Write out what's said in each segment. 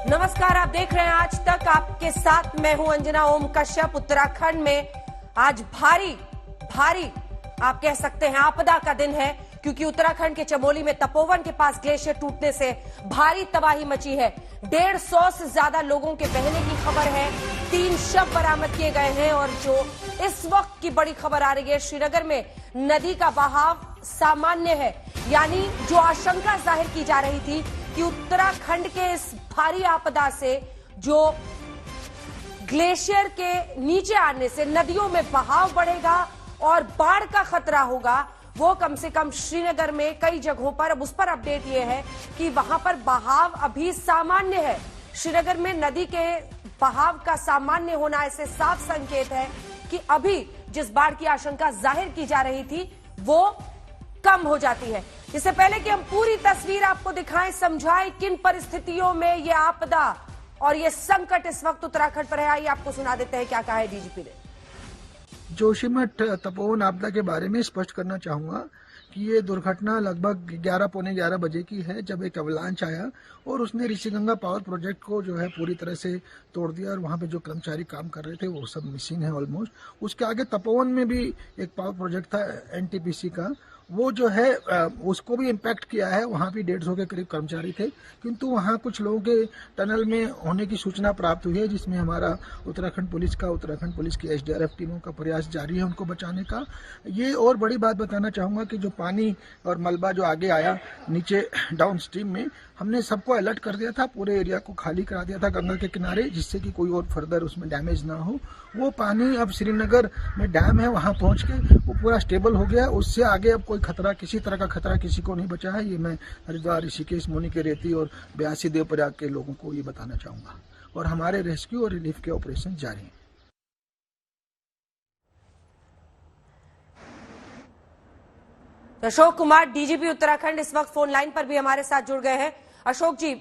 नमस्कार, आप देख रहे हैं आज तक। आपके साथ मैं हूं अंजना ओम कश्यप। उत्तराखंड में आज भारी आप कह सकते हैं आपदा का दिन है, क्योंकि उत्तराखंड के चमोली में तपोवन के पास ग्लेशियर टूटने से भारी तबाही मची है। 150 से ज्यादा लोगों के बहने की खबर है। 3 शव बरामद किए गए हैं और जो इस वक्त की बड़ी खबर आ रही है, श्रीनगर में नदी का बहाव सामान्य है। यानी जो आशंका जाहिर की जा रही थी कि उत्तराखंड के इस भारी आपदा से जो ग्लेशियर के नीचे आने से नदियों में बहाव बढ़ेगा और बाढ़ का खतरा होगा, वो कम से कम श्रीनगर में कई जगहों पर अब उस पर अपडेट ये है कि वहां पर बहाव अभी सामान्य है। श्रीनगर में नदी के बहाव का सामान्य होना ऐसे साफ संकेत है कि अभी जिस बाढ़ की आशंका जाहिर की जा रही थी वो कम हो जाती है। इससे पहले कि हम पूरी तस्वीर आपको दिखाएं, समझाएं किन परिस्थितियों में ये आपदा और ये संकट इस वक्त उत्तराखंड पर है, आइए आपको सुना देते हैं क्या कहा है डीजीपी ने। जोशीमठ तपोवन आपदा के बारे में स्पष्ट करना चाहूंगा कि ये दुर्घटना लगभग 11 पौने 11 बजे की है, जब एक अवलांच आया और उसने ऋषिगंगा पावर प्रोजेक्ट को जो है पूरी तरह से तोड़ दिया और वहां पे जो कर्मचारी काम कर रहे थे वो सब मिसिंग है ऑलमोस्ट। उसके आगे तपोवन में भी एक पावर प्रोजेक्ट था एनटीपीसी का, वो जो है उसको भी इम्पैक्ट किया है। वहां भी 150 के करीब कर्मचारी थे, किंतु वहां कुछ लोगों के टनल में होने की सूचना प्राप्त हुई है, जिसमें हमारा उत्तराखंड पुलिस की एसडीआरएफ टीमों का प्रयास जारी है उनको बचाने का। ये और बड़ी बात बताना चाहूंगा कि जो पानी और मलबा जो आगे आया नीचे डाउन स्ट्रीम में, हमने सबको अलर्ट कर दिया था, पूरे एरिया को खाली करा दिया था गंगा के किनारे, जिससे कि कोई और फर्दर उसमें डैमेज ना हो। वो पानी अब श्रीनगर में डैम है, वहां पहुंच के वो पूरा स्टेबल हो गया। उससे आगे अब कोई खतरा, किसी तरह का खतरा किसी को नहीं बचा है। ये मैं हरिद्वार, ऋषिकेश, मुनि के रेती और ब्यासी देवप्रयाग के लोगों को ये बताना चाहूंगा। और हमारे रेस्क्यू और रिलीफ के ऑपरेशन जारी हैं। अशोक कुमार, डीजीपी उत्तराखंड, इस वक्त फोन लाइन पर भी हमारे साथ जुड़ गए हैं। अशोक जी,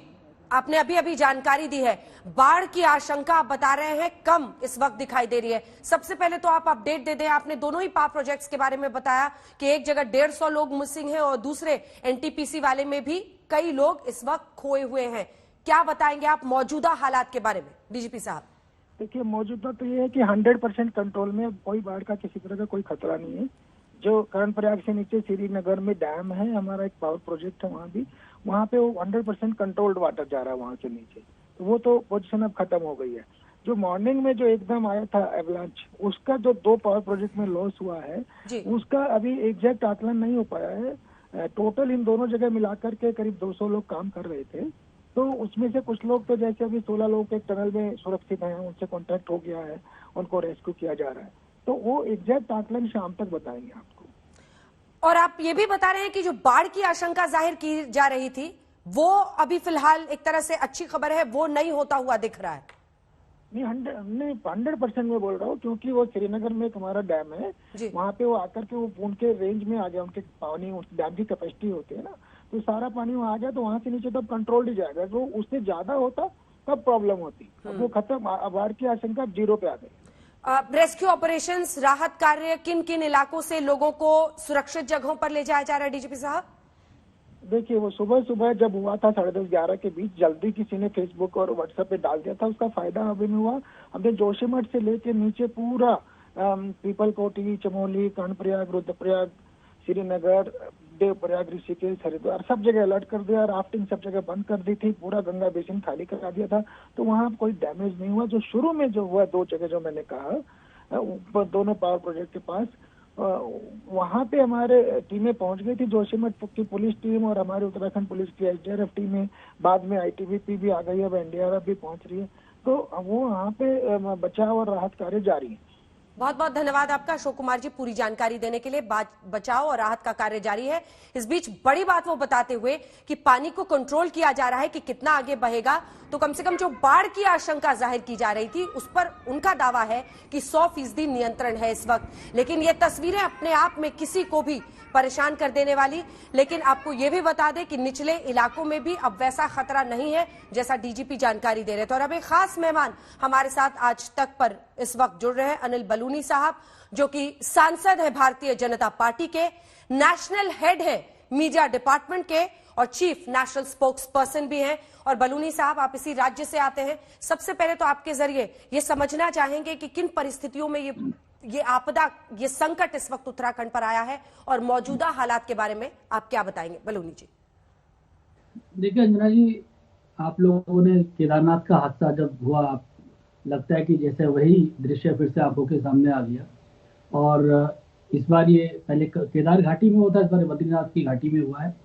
आपने अभी जानकारी दी है, बाढ़ की आशंका आप बता रहे हैं कम इस वक्त दिखाई दे रही है। सबसे पहले तो आप अपडेट दे दें। आपने दोनों ही पावर प्रोजेक्ट्स के बारे में बताया कि एक जगह 150 लोग मिसिंग हैं और दूसरे एनटीपीसी वाले में भी कई लोग इस वक्त खोए हुए हैं। क्या बताएंगे आप मौजूदा हालात के बारे में डीजीपी साहब? देखिए, मौजूदा तो ये है कि 100% कंट्रोल में, कोई बाढ़ का किसी तरह का कोई खतरा नहीं है। जो कर्णप्रयाग से नीचे श्रीनगर में डैम है, हमारा एक पावर प्रोजेक्ट है, वहाँ पे वो 100% कंट्रोल्ड वाटर जा रहा है वहाँ से नीचे, तो वो तो पोजीशन अब खत्म हो गई है। जो मॉर्निंग में जो एकदम आया था एवलांच, उसका जो 2 पावर प्रोजेक्ट में लॉस हुआ है, उसका अभी एग्जैक्ट आकलन नहीं हो पाया है। टोटल इन दोनों जगह मिलाकर के करीब 200 लोग काम कर रहे थे, तो उसमें से कुछ लोग तो जैसे अभी 16 लोग एक टनल में सुरक्षित हैं, उनसे कॉन्टेक्ट हो गया है, उनको रेस्क्यू किया जा रहा है। तो वो एग्जैक्ट आकलन शाम तक बताएंगे आपको। और आप ये भी बता रहे हैं कि जो बाढ़ की आशंका जाहिर की जा रही थी वो अभी फिलहाल एक तरह से अच्छी खबर है, वो नहीं होता हुआ दिख रहा है। नहीं, 100% में बोल रहा हूँ, क्योंकि वो श्रीनगर में एक हमारा डैम है, वहाँ पे वो आकर के वो उनके रेंज में आ गया, उनके पानी, डैम की कैपेसिटी होती है ना, तो सारा पानी वहाँ आ गया, तो वहाँ से नीचे तब कंट्रोल ही जाएगा। तो उससे ज्यादा होता तब प्रॉब्लम होती। अब वो खत्म, बाढ़ की आशंका 0 पे आ गई। रेस्क्यू ऑपरेशंस, राहत कार्य किन किन इलाकों से लोगों को सुरक्षित जगहों पर ले जाया जा रहा है डीजीपी साहब? देखिए, वो सुबह जब हुआ था 10:30-11 के बीच, जल्दी किसी ने फेसबुक और व्हाट्सएप पे डाल दिया था, उसका फायदा अभी में हुआ। हमने जोशीमठ से लेके नीचे पूरा पीपलकोटी, चमोली, कर्णप्रयाग, रुद्रप्रयाग, श्रीनगर, देवप्रयाग, ऋषिकेश, हरिद्वार, सब जगह अलर्ट कर दिया। राफ्टिंग सब जगह बंद कर दी थी, पूरा गंगा बेसिन खाली करा दिया था, तो वहाँ कोई डैमेज नहीं हुआ। जो शुरू में जो हुआ 2 जगह जो मैंने कहा, दोनों पावर प्रोजेक्ट के पास, वहाँ पे हमारे टीमें पहुंच गई थी, जोशीमठ की पुलिस टीम और हमारे उत्तराखंड पुलिस की एसडीआरएफ टीमें, बाद में आईटीबीपी भी आ गई है, अब एनडीआरएफ भी पहुंच रही है, तो वो वहाँ पे बचाव और राहत कार्य जारी है। बहुत बहुत धन्यवाद आपका अशोक कुमार जी, पूरी जानकारी देने के लिए। बचाव और राहत का कार्य जारी है। इस बीच बड़ी बात वो बताते हुए कि पानी को कंट्रोल किया जा रहा है कि कितना आगे बहेगा, तो कम से कम जो बाढ़ की आशंका जाहिर की जा रही थी उस पर उनका दावा है कि 100% नियंत्रण है इस वक्त। लेकिन ये तस्वीरें अपने आप में किसी को भी परेशान कर देने वाली। लेकिन आपको ये भी बता दें कि निचले इलाकों में भी अब वैसा खतरा नहीं है जैसा डीजीपी जानकारी दे रहे थे। और अब एक खास मेहमान हमारे साथ आज तक पर इस वक्त जुड़ रहे हैं, अनिल बलूनी साहब, जो कि सांसद है भारतीय जनता पार्टी के, नेशनल हेड है मीडिया डिपार्टमेंट के और चीफ नेशनल स्पोक्स पर्सन भी हैं। और बलूनी साहब, आप इसी राज्य से आते हैं। सबसे पहले तो आपके जरिए ये समझना चाहेंगे कि किन परिस्थितियों में ये आपदा, ये संकट इस वक्त उत्तराखंड पर आया है और मौजूदा हालात के बारे में आप क्या बताएंगे? बलूनी जी। देखिए अंजना जी, आप लोगों ने केदारनाथ का हादसा जब हुआ, लगता है कि जैसे वही दृश्य फिर से आंखों के सामने आ गया। और इस बार ये पहले केदार घाटी में होता है, इस बार बद्रीनाथ की घाटी में हुआ है।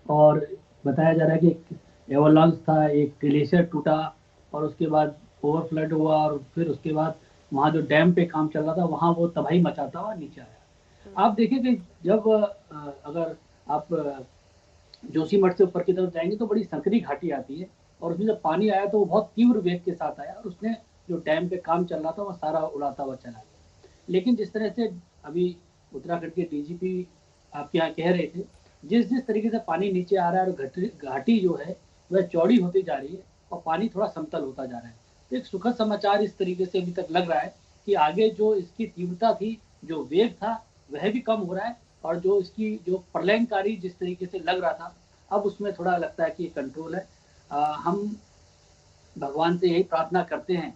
और बताया जा रहा है कि एक एवलांच था, एक ग्लेशियर टूटा और उसके बाद ओवरफ्लड हुआ और फिर उसके बाद वहाँ जो डैम पे काम चल रहा था वहाँ वो तबाही मचाता हुआ नीचे आया। आप देखिए कि जब अगर आप जोशीमठ से ऊपर की तरफ जाएंगे तो बड़ी संकरी घाटी आती है और उसमें जब पानी आया तो वो बहुत तीव्र वेग के साथ आया और उसने जो डैम पे काम चल रहा था वो सारा उड़ाता हुआ चला गया। लेकिन जिस तरह से अभी उत्तराखंड के डीजीपी आपके यहाँ कह रहे थे, जिस तरीके से पानी नीचे आ रहा है और घाटी जो है वह चौड़ी होती जा रही है और पानी थोड़ा समतल होता जा रहा है, तो एक सुखद समाचार इस तरीके से अभी तक लग रहा है कि आगे जो इसकी तीव्रता थी, जो वेग था, वह भी कम हो रहा है और जो इसकी जो प्रलयंकारी जिस तरीके से लग रहा था, अब उसमें थोड़ा लगता है कि कंट्रोल है। हम भगवान से यही प्रार्थना करते हैं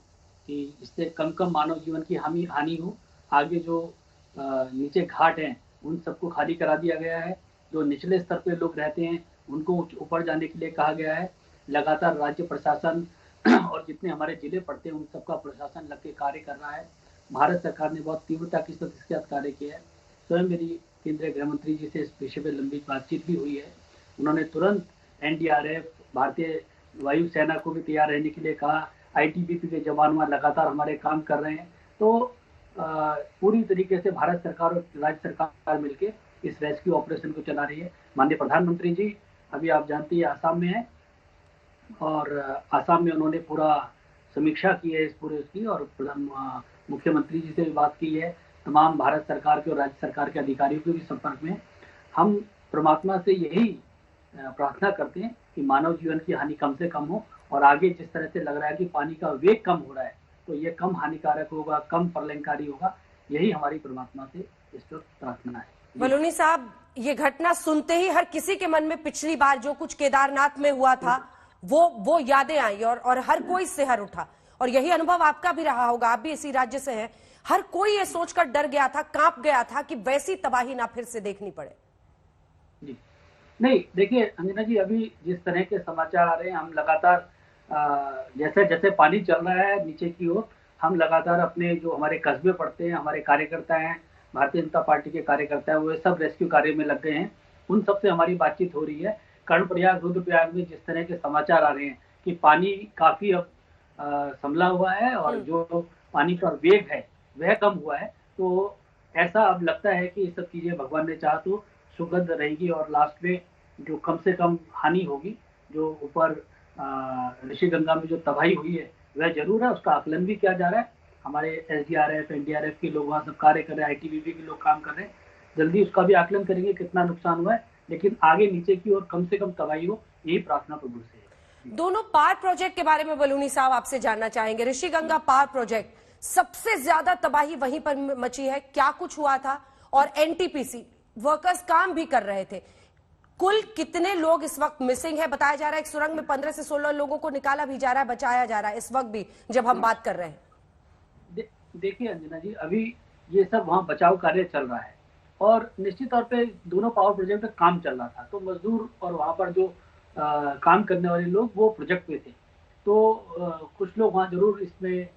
कि इससे कम मानव जीवन की हानि हो। आगे जो नीचे घाट हैं उन सबको खाली करा दिया गया है। जो निचले स्तर पे लोग रहते हैं उनको ऊपर जाने के लिए कहा गया है। लगातार राज्य प्रशासन और जितने हमारे जिले पड़ते हैं उन सबका प्रशासन लग के कार्य कर रहा है। भारत सरकार ने बहुत तीव्रता के साथ इसके साथ कार्य किया है। स्वयं मेरी केंद्रीय गृह मंत्री जी से इस विषय पर लंबी बातचीत भी हुई है। उन्होंने तुरंत एनडीआरएफ, भारतीय वायुसेना को भी तैयार रहने के लिए कहा। आईटीबीपी के जवान वहाँ लगातार हमारे काम कर रहे हैं। तो पूरी तरीके से भारत सरकार और राज्य सरकार मिलकर इस रेस्क्यू ऑपरेशन को चला रही है। माननीय प्रधानमंत्री जी अभी आप जानती है आसाम में है और आसाम में उन्होंने पूरा समीक्षा की है इस पूरे उसकी और मुख्यमंत्री जी से भी बात की है। तमाम भारत सरकार के और राज्य सरकार के अधिकारियों के भी संपर्क में। हम परमात्मा से यही प्रार्थना करते हैं कि मानव जीवन की हानि कम से कम हो और आगे जिस तरह से लग रहा है कि पानी का वेग कम हो रहा है तो ये कम हानिकारक होगा, कम प्रलयंकारी होगा। यही हमारी परमात्मा से इस पर प्रार्थना है। बलूनी साहब, ये घटना सुनते ही हर किसी के मन में पिछली बार जो कुछ केदारनाथ में हुआ था वो यादें आई और हर कोई सिहर उठा और यही अनुभव आपका भी रहा होगा। आप भी इसी राज्य से हैं। हर कोई ये सोचकर डर गया था, कांप गया था कि वैसी तबाही ना फिर से देखनी पड़े। जी नहीं, देखिए अंजना जी, अभी जिस तरह के समाचार आ रहे हैं हम लगातार जैसे जैसे पानी चल रहा है नीचे की ओर, हम लगातार अपने जो हमारे कस्बे पड़ते हैं, हमारे कार्यकर्ता हैं, भारतीय जनता पार्टी के कार्यकर्ता हैं, वो सब रेस्क्यू कार्य में लग गए हैं। उन सबसे हमारी बातचीत हो रही है। कर्णप्रयाग, रुद्रप्रयाग में जिस तरह के समाचार आ रहे हैं कि पानी काफी अब संभला हुआ है और जो पानी का वेग है वह कम हुआ है, तो ऐसा अब लगता है कि ये सब चीजें भगवान ने चाहा तो सुगंध रहेगी और लास्ट में जो कम से कम हानि होगी, जो ऊपर ऋषिगंगा में जो तबाही हुई है वह जरूर है। उसका आकलन भी किया जा रहा है। हमारे एसडीआरएफ, एनडीआरएफ के लोग वहाँ सब कार्य कर रहे हैं, आईटीबीपी के लोग काम कर रहे हैं। जल्दी उसका भी आकलन करेंगे कितना नुकसान हुआ है, लेकिन आगे नीचे की ओर कम से कम तबाही हो, यही प्रार्थना प्रभु से है। दोनों पार प्रोजेक्ट के बारे में बलूनी साहब आपसे जानना चाहेंगे। ऋषिगंगा पार प्रोजेक्ट, सबसे ज्यादा तबाही वहीं पर मची है, क्या कुछ हुआ था? और एनटीपीसी वर्कर्स काम भी कर रहे थे। कुल कितने लोग इस वक्त मिसिंग है? बताया जा रहा है एक सुरंग में 15 से 16 लोगों को निकाला भी जा रहा है, बचाया जा रहा है इस वक्त भी जब हम बात कर रहे हैं। देखिए अंजना जी, अभी ये सब वहाँ बचाव कार्य चल रहा है और निश्चित तौर पे दोनों पावर प्रोजेक्ट पे काम चल रहा था, तो मजदूर और वहाँ पर जो काम करने वाले लोग वो प्रोजेक्ट पे थे, तो कुछ लोग वहाँ जरूर इसमें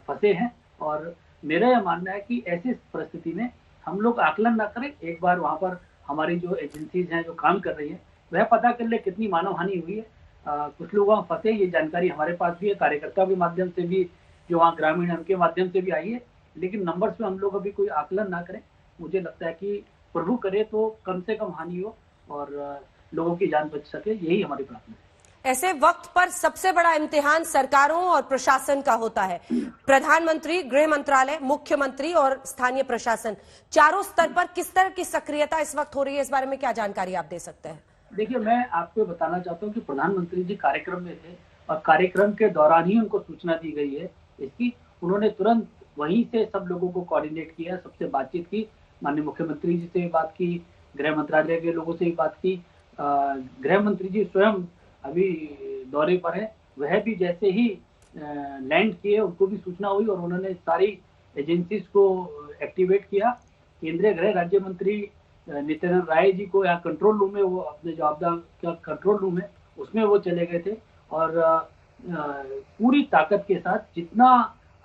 फंसे हैं। और मेरा यह मानना है कि ऐसी परिस्थिति में हम लोग आकलन ना करें, एक बार वहाँ पर हमारी जो एजेंसीज हैं जो काम कर रही है वह पता कर ले कितनी मानव हानि हुई है। कुछ लोग वहाँ फंसे, ये जानकारी हमारे पास भी है, कार्यकर्ता के माध्यम से भी, जो वहाँ ग्रामीण है उनके माध्यम से भी आई है, लेकिन नंबर्स में हम लोग अभी कोई आकलन ना करें। मुझे लगता है कि प्रभु करे तो कम से कम हानि हो और लोगों की जान बच सके, यही हमारी प्रार्थना है। ऐसे वक्त पर सबसे बड़ा इम्तिहान सरकारों और प्रशासन का होता है। प्रधानमंत्री, गृह मंत्रालय, मुख्यमंत्री और स्थानीय प्रशासन, चारों स्तर पर किस तरह की सक्रियता इस वक्त हो रही है, इस बारे में क्या जानकारी आप दे सकते हैं? देखिए, मैं आपको बताना चाहता हूँ कि प्रधानमंत्री जी कार्यक्रम में थे और कार्यक्रम के दौरान ही उनको सूचना दी गई है इसकी। उन्होंने तुरंत वहीं से सब लोगों को कोऑर्डिनेट किया, सबसे बातचीत की, माननीय मुख्यमंत्री जी से भी बात की, गृह मंत्रालय के लोगों से भी बात की, गृह मंत्री जी स्वयं अभी दौरे पर है, वह भी जैसे ही लैंड किए उनको भी सूचना हुई और उन्होंने सारी एजेंसीज को एक्टिवेट किया। केंद्रीय गृह राज्य मंत्री नित्यानंद राय जी को यहाँ कंट्रोल रूम में, वो अपने जो आपदा का कंट्रोल रूम है उसमें वो चले गए थे और पूरी ताकत के साथ जितना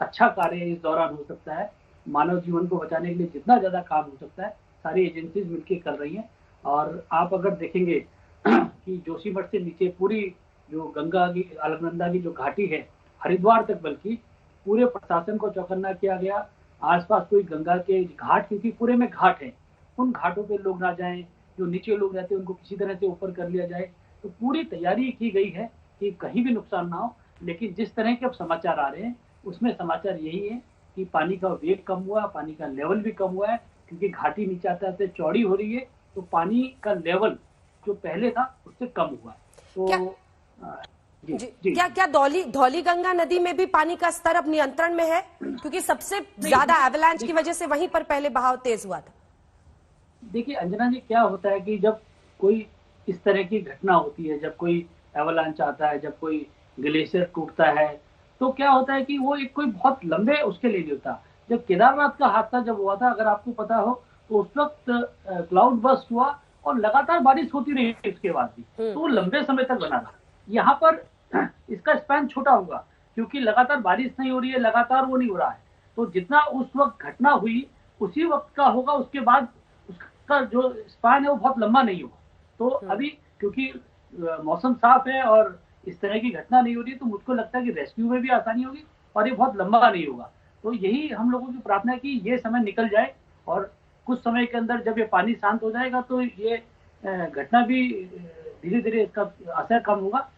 अच्छा कार्य इस दौरान हो सकता है, मानव जीवन को बचाने के लिए जितना ज्यादा काम हो सकता है, सारी एजेंसीज मिलकर कर रही हैं। और आप अगर देखेंगे कि जोशीमठ से नीचे पूरी जो गंगा की, अलकनंदा की जो घाटी है, हरिद्वार तक बल्कि पूरे प्रशासन को चौकन्ना किया गया। आसपास कोई गंगा के घाट, क्योंकि पूरे में घाट है, उन घाटों पे लोग ना जाएं, जो नीचे लोग रहते हैं उनको किसी तरह से ऊपर कर लिया जाए। तो पूरी तैयारी की गई है कि कहीं भी नुकसान ना हो। लेकिन जिस तरह के अब समाचार आ रहे हैं उसमें समाचार यही है कि पानी का वेग कम हुआ, पानी का लेवल भी कम हुआ है, क्योंकि घाटी नीचे आते आते चौड़ी हो रही है, तो पानी का लेवल जो पहले था उससे कम हुआ। तो क्या धौली गंगा नदी में भी पानी का स्तर अब नियंत्रण में है? क्योंकि सबसे ज्यादा एवलांच की वजह से वहीं पर पहले बहाव तेज हुआ था। देखिए अंजना जी, क्या होता है कि जब कोई इस तरह की घटना होती है, जब कोई एवलांच आता है, जब कोई ग्लेशियर टूटता है, तो क्या होता है कि वो एक कोई बहुत लंबे उसके लिए नहीं होता। जब केदारनाथ का हादसा जब हुआ था, अगर आपको पता हो, तो उस वक्त क्लाउड बर्स्ट हुआ और लगातार बारिश होती रही उसके बाद भी, तो वो लंबे समय तक बना रहा। यहाँ पर इसका स्पैन छोटा होगा क्योंकि लगातार बारिश नहीं हो रही है, लगातार वो नहीं हो रहा है, तो जितना उस वक्त घटना हुई उसी वक्त का होगा, उसके बाद उसका जो स्पैन है वो बहुत लंबा नहीं होगा। तो अभी क्योंकि मौसम साफ है और इस तरह की घटना नहीं हो रही, तो मुझको लगता है कि रेस्क्यू में भी आसानी होगी और ये बहुत लंबा नहीं होगा। तो यही हम लोगों की प्रार्थना है कि ये समय निकल जाए और कुछ समय के अंदर जब ये पानी शांत हो जाएगा तो ये घटना भी धीरे धीरे इसका असर कम होगा।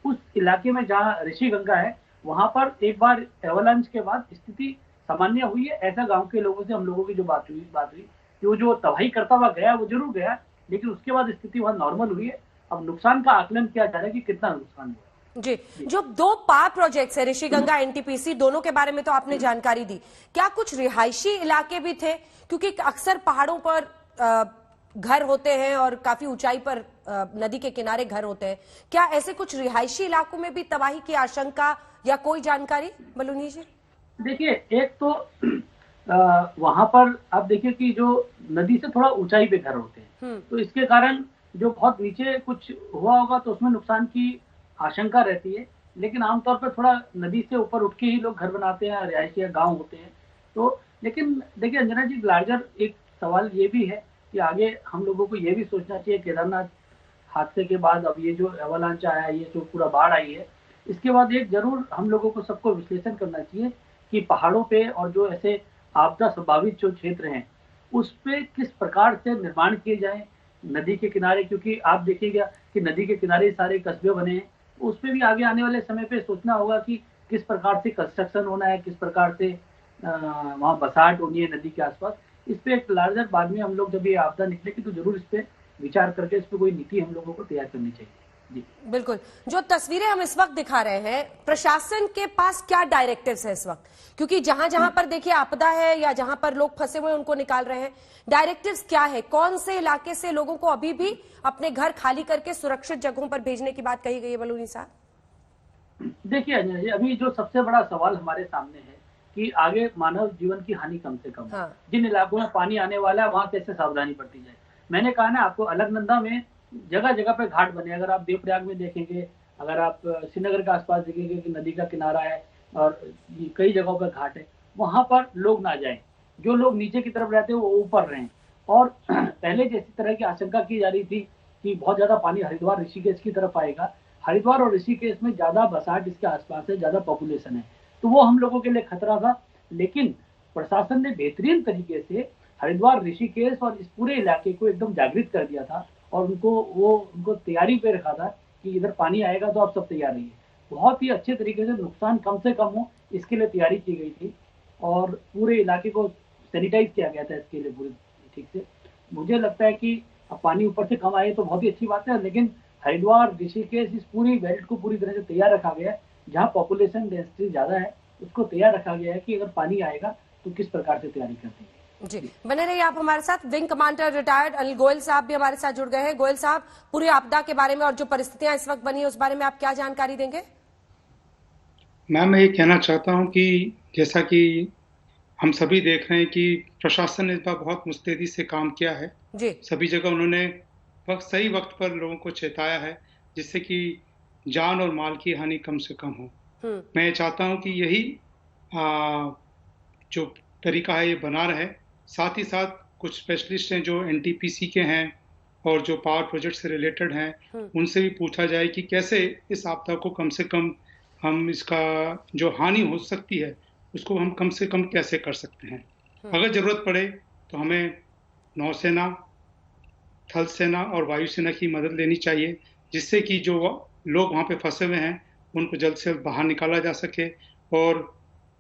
उस इलाके में जहाँ ऋषि गंगा है वहां पर एक बार एवलांच के बाद स्थिति सामान्य हुई है। ऐसा गांव के लोगों से हम लोगों की जो बात हुई कि वो जो तबाही करता हुआ गया वो जरूर गया, लेकिन उसके बाद स्थिति वहां नॉर्मल हुई है। अब नुकसान का आकलन किया जा रहा है कि कितना नुकसान हुआ। जी, जो 2 पावर प्रोजेक्ट्स है, ऋषि गंगा, एनटीपीसी, दोनों के बारे में तो आपने जानकारी दी। क्या कुछ रिहायशी इलाके भी थे? क्योंकि अक्सर पहाड़ों पर घर होते हैं और काफी ऊंचाई पर नदी के किनारे घर होते हैं। क्या ऐसे कुछ रिहायशी इलाकों में भी तबाही की आशंका या कोई जानकारी, बलूनी जी? देखिए, एक तो वहां पर आप देखिए कि जो नदी से थोड़ा ऊंचाई पे घर होते हैं, तो इसके कारण जो बहुत नीचे कुछ हुआ होगा तो उसमें नुकसान की आशंका रहती है। लेकिन आमतौर पर थोड़ा नदी से ऊपर उठ के ही लोग घर बनाते हैं, रिहायशी गांव होते हैं। तो लेकिन देखिए अंजना जी, लार्जर एक सवाल ये भी है कि आगे हम लोगों को ये भी सोचना चाहिए, केदारनाथ हादसे के बाद अब ये जो एवलांच आया है, ये जो पूरा बाढ़ आई है, इसके बाद एक जरूर हम लोगों को सबको विश्लेषण करना चाहिए कि पहाड़ों पे और जो ऐसे आपदा संभावित जो क्षेत्र हैं उस पे किस प्रकार से निर्माण किए जाए नदी के किनारे। क्योंकि आप देखिएगा कि नदी के किनारे सारे कस्बे बने हैं, उस पे भी आगे आने वाले समय पे सोचना होगा कि किस प्रकार से कंस्ट्रक्शन होना है, किस प्रकार से वहाँ बसाहट होनी है नदी के आसपास। इस पे एक लार्जर बाद में हम लोग जब ये आपदा निकलेगी तो जरूर इस पे विचार करके इस पे कोई नीति हम लोगों को तैयार करनी चाहिए। जी बिल्कुल। जो तस्वीरें हम इस वक्त दिखा रहे हैं, प्रशासन के पास क्या डायरेक्टिव्स है इस वक्त? क्योंकि जहां जहां पर देखिए आपदा है या जहां पर लोग फंसे हुए उनको निकाल रहे हैं, डायरेक्टिव्स क्या है? कौन से इलाके से लोगों को अभी भी अपने घर खाली करके सुरक्षित जगहों पर भेजने की बात कही गई है, बलूनी साहब? देखिए अजय जी, अभी जो सबसे बड़ा सवाल हमारे सामने है कि आगे मानव जीवन की हानि कम से कम। हाँ। जिन इलाकों में पानी आने वाला है वहां कैसे सावधानी बरती जाए। मैंने कहा ना आपको, अलकनंदा में जगह जगह पे घाट बने। अगर आप देवप्रयाग में देखेंगे, अगर आप श्रीनगर के आसपास देखेंगे कि नदी का किनारा है और कई जगहों पर घाट है, वहां पर लोग ना जाएं। जो लोग नीचे की तरफ रहते हैं वो ऊपर रहें। और पहले जैसी तरह की आशंका की जा रही थी कि बहुत ज्यादा पानी हरिद्वार ऋषिकेश की तरफ आएगा, हरिद्वार और ऋषिकेश में ज्यादा बसाहट इसके आसपास है, ज्यादा पॉपुलेशन है, तो वो हम लोगों के लिए खतरा था। लेकिन प्रशासन ने बेहतरीन तरीके से हरिद्वार, ऋषिकेश और इस पूरे इलाके को एकदम जागृत कर दिया था और उनको तैयारी पे रखा था कि इधर पानी आएगा तो आप सब तैयार रहिए। बहुत ही अच्छे तरीके से नुकसान कम से कम हो इसके लिए तैयारी की गई थी और पूरे इलाके को सैनिटाइज किया गया था इसके लिए पूरी ठीक से। मुझे लगता है कि अब पानी ऊपर से कम आए तो बहुत ही अच्छी बात है, लेकिन हरिद्वार, ऋषिकेश, इस पूरी बेल्ट को पूरी तरह से तैयार रखा गया है। जहाँ पॉपुलेशन डेंसिटी ज्यादा है उसको तैयार रखा गया है कि अगर पानी आएगा तो किस प्रकार से तैयारी करते हैं। जी, बने रहिए आप हमारे साथ। Wing commander retired Anil Goyal साहब भी हमारे साथ जुड़ गए हैं। गोयल साहब, पूरी आपदा के बारे में और जो परिस्थितियां इस वक्त बनी है उस बारे में आप क्या जानकारी देंगे? मैम, मैं ये कहना चाहता हूँ कि जैसा कि हम सभी देख रहे हैं कि प्रशासन ने इस बार बहुत मुस्तैदी से काम किया है। जी, सभी जगह उन्होंने सही वक्त पर लोगों को चेताया है, जिससे कि जान और माल की हानि कम से कम हो। मैं चाहता हूँ कि यही जो तरीका है ये बना रहे। साथ ही साथ कुछ स्पेशलिस्ट हैं जो एनटीपीसी के हैं और जो पावर प्रोजेक्ट से रिलेटेड हैं, उनसे भी पूछा जाए कि कैसे इस आपदा को कम से कम हम इसका जो हानि हो सकती है उसको हम कम से कम कैसे कर सकते हैं। अगर जरूरत पड़े तो हमें नौसेना, थल सेना और वायुसेना की मदद लेनी चाहिए, जिससे कि जो लोग वहाँ पे फंसे हुए हैं उनको जल्द से जल्द बाहर निकाला जा सके और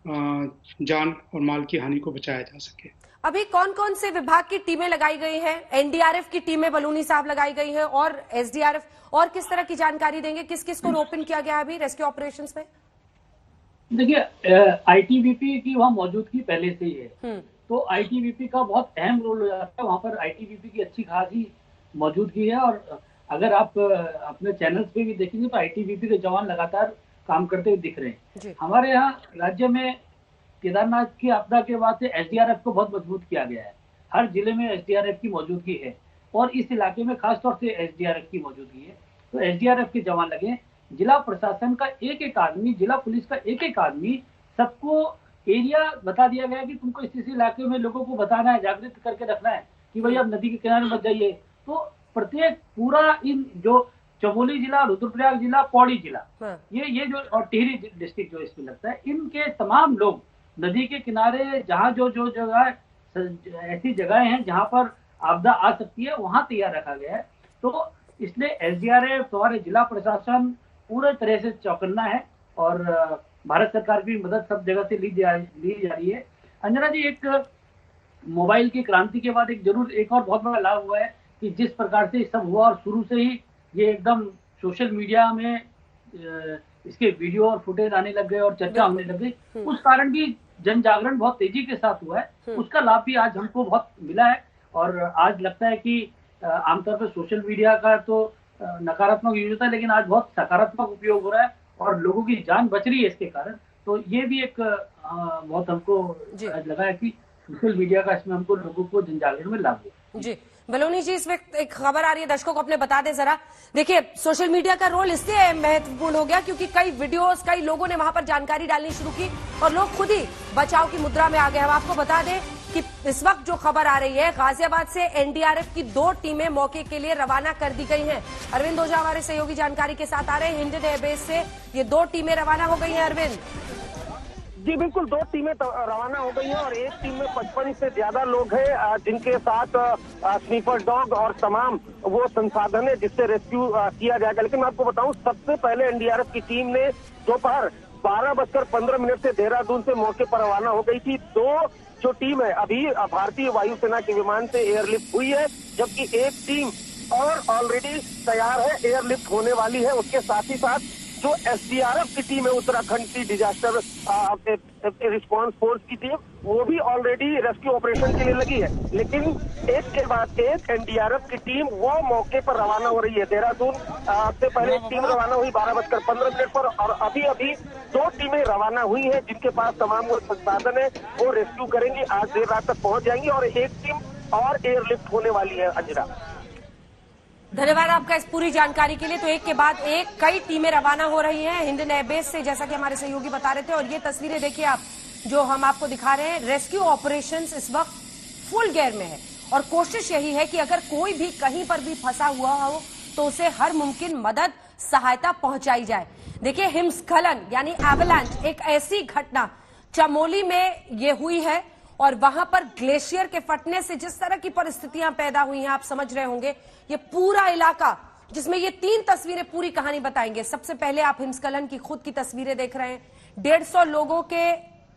जान और माल की हानि को बचाया जा सके। अभी कौन कौन से विभाग की टीमें लगाई गई हैं? एनडीआरएफ की टीमें बलूनी साहब लगाई गई हैं और एसडीआरएफ, और किस तरह की जानकारी देंगे? किस किस को ओपन किया गया है अभी रेस्क्यू ऑपरेशंस में? देखिए, आईटीबीपी की वहाँ मौजूदगी पहले से ही है, तो आईटीबीपी का बहुत अहम रोल हो जाता है। वहाँ पर आईटीबीपी की अच्छी खासी मौजूदगी है और अगर आप अपने चैनल्स पे भी देखेंगे तो आईटीबीपी के जवान लगातार काम करते हुए दिख रहे हैं। हमारे यहाँ राज्य में केदारनाथ की आपदा के बाद से एसडीआरएफ को बहुत मजबूत किया गया है। हर जिले में एसडीआरएफ की मौजूदगी है और इस इलाके में खासतौर से एसडीआरएफ की मौजूदगी है, तो एसडीआरएफ के जवान लगे। जिला प्रशासन का एक एक आदमी, जिला पुलिस का एक एक आदमी, सबको एरिया बता दिया गया कि तुमको इस इलाके में लोगों को बताना है, जागृत करके रखना है कि भाई आप नदी के किनारे मत जाइए। तो प्रत्येक पूरा इन जो चमोली जिला, रुद्रप्रयाग जिला, पौड़ी जिला, ये जो और टिहरी डिस्ट्रिक्ट जो इसमें लगता है, इनके तमाम लोग नदी के किनारे जहाँ जो जगह ऐसी जगहें हैं जहाँ पर आपदा आ सकती है वहां तैयार रखा गया है। तो इसलिए एसडीआरएफ, हमारे जिला प्रशासन पूरे तरह से चौकन्ना है और भारत सरकार की मदद सब जगह से ली जा रही है। अंजना जी, एक मोबाइल की क्रांति के बाद एक और बहुत बड़ा लाभ हुआ है कि जिस प्रकार से सब हुआ और शुरू से ही ये एकदम सोशल मीडिया में इसके वीडियो और फुटेज आने लग गए और चर्चा होने लग गई, उस कारण भी जन जागरण बहुत तेजी के साथ हुआ है। उसका लाभ भी आज हमको बहुत मिला है और आज लगता है कि आमतौर पर सोशल मीडिया का तो नकारात्मक यूज होता है, लेकिन आज बहुत सकारात्मक उपयोग हो रहा है और लोगों की जान बच रही है इसके कारण। तो ये भी एक बहुत हमको आज लगा है कि सोशल मीडिया का इसमें हमको लोगों को जन जागरण में लाभ हुआ। जी, बलूनी जी, इस वक्त एक खबर आ रही है, दर्शकों को अपने बता दें जरा। देखिए, सोशल मीडिया का रोल इसलिए महत्वपूर्ण हो गया क्योंकि कई वीडियोस, कई लोगों ने वहां पर जानकारी डालनी शुरू की और लोग खुद ही बचाव की मुद्रा में आ गए। हम आपको बता दें कि इस वक्त जो खबर आ रही है, गाजियाबाद से एनडीआरएफ की 2 टीमें मौके के लिए रवाना कर दी गई हैं। अरविंद ओझा हमारे सहयोगी जानकारी के साथ आ रहे हैं। हिंडन एयरबेस से ये 2 टीमें रवाना हो गई हैं। अरविंद जी बिल्कुल, 2 टीमें रवाना हो गई हैं और एक टीम में 55 से ज्यादा लोग हैं, जिनके साथ स्नीफर डॉग और तमाम वो संसाधन है जिससे रेस्क्यू किया जाएगा। लेकिन मैं आपको बताऊं, सबसे पहले एनडीआरएफ की टीम ने दोपहर 12:15 से देहरादून से मौके पर रवाना हो गई थी। 2 जो टीम है अभी भारतीय वायुसेना के विमान से एयरलिफ्ट हुई है, जबकि एक टीम और ऑलरेडी तैयार है, एयरलिफ्ट होने वाली है। उसके साथ ही साथ जो एसडीआरएफ की टीम है, उत्तराखंड की डिजास्टर रिस्पांस फोर्स की टीम, वो भी ऑलरेडी रेस्क्यू ऑपरेशन के लिए लगी है। लेकिन एक के बाद एक एनडीआरएफ की टीम वो मौके पर रवाना हो रही है। देहरादून से पहले एक टीम रवाना हुई 12:15 पर और अभी 2 टीमें रवाना हुई हैं, जिनके पास तमाम वो संसाधन है, वो रेस्क्यू करेंगी। आज देर रात तक पहुंच जाएंगी और एक टीम और एयरलिफ्ट होने वाली है। अंजना, धन्यवाद आपका इस पूरी जानकारी के लिए। तो एक के बाद एक कई टीमें रवाना हो रही हैं हिंडन एयरबेस से, जैसा कि हमारे सहयोगी बता रहे थे। और ये तस्वीरें देखिए आप, जो हम आपको दिखा रहे हैं, रेस्क्यू ऑपरेशंस इस वक्त फुल गियर में है और कोशिश यही है कि अगर कोई भी कहीं पर भी फंसा हुआ हो तो उसे हर मुमकिन मदद, सहायता पहुंचाई जाए। देखिए, हिमस्खलन यानी एवलांच एक ऐसी घटना चमोली में ये हुई है और वहां पर ग्लेशियर के फटने से जिस तरह की परिस्थितियां पैदा हुई हैं आप समझ रहे होंगे। ये पूरा इलाका, जिसमें ये 3 तस्वीरें पूरी कहानी बताएंगे। सबसे पहले आप हिमस्खलन की खुद की तस्वीरें देख रहे हैं। 150 लोगों के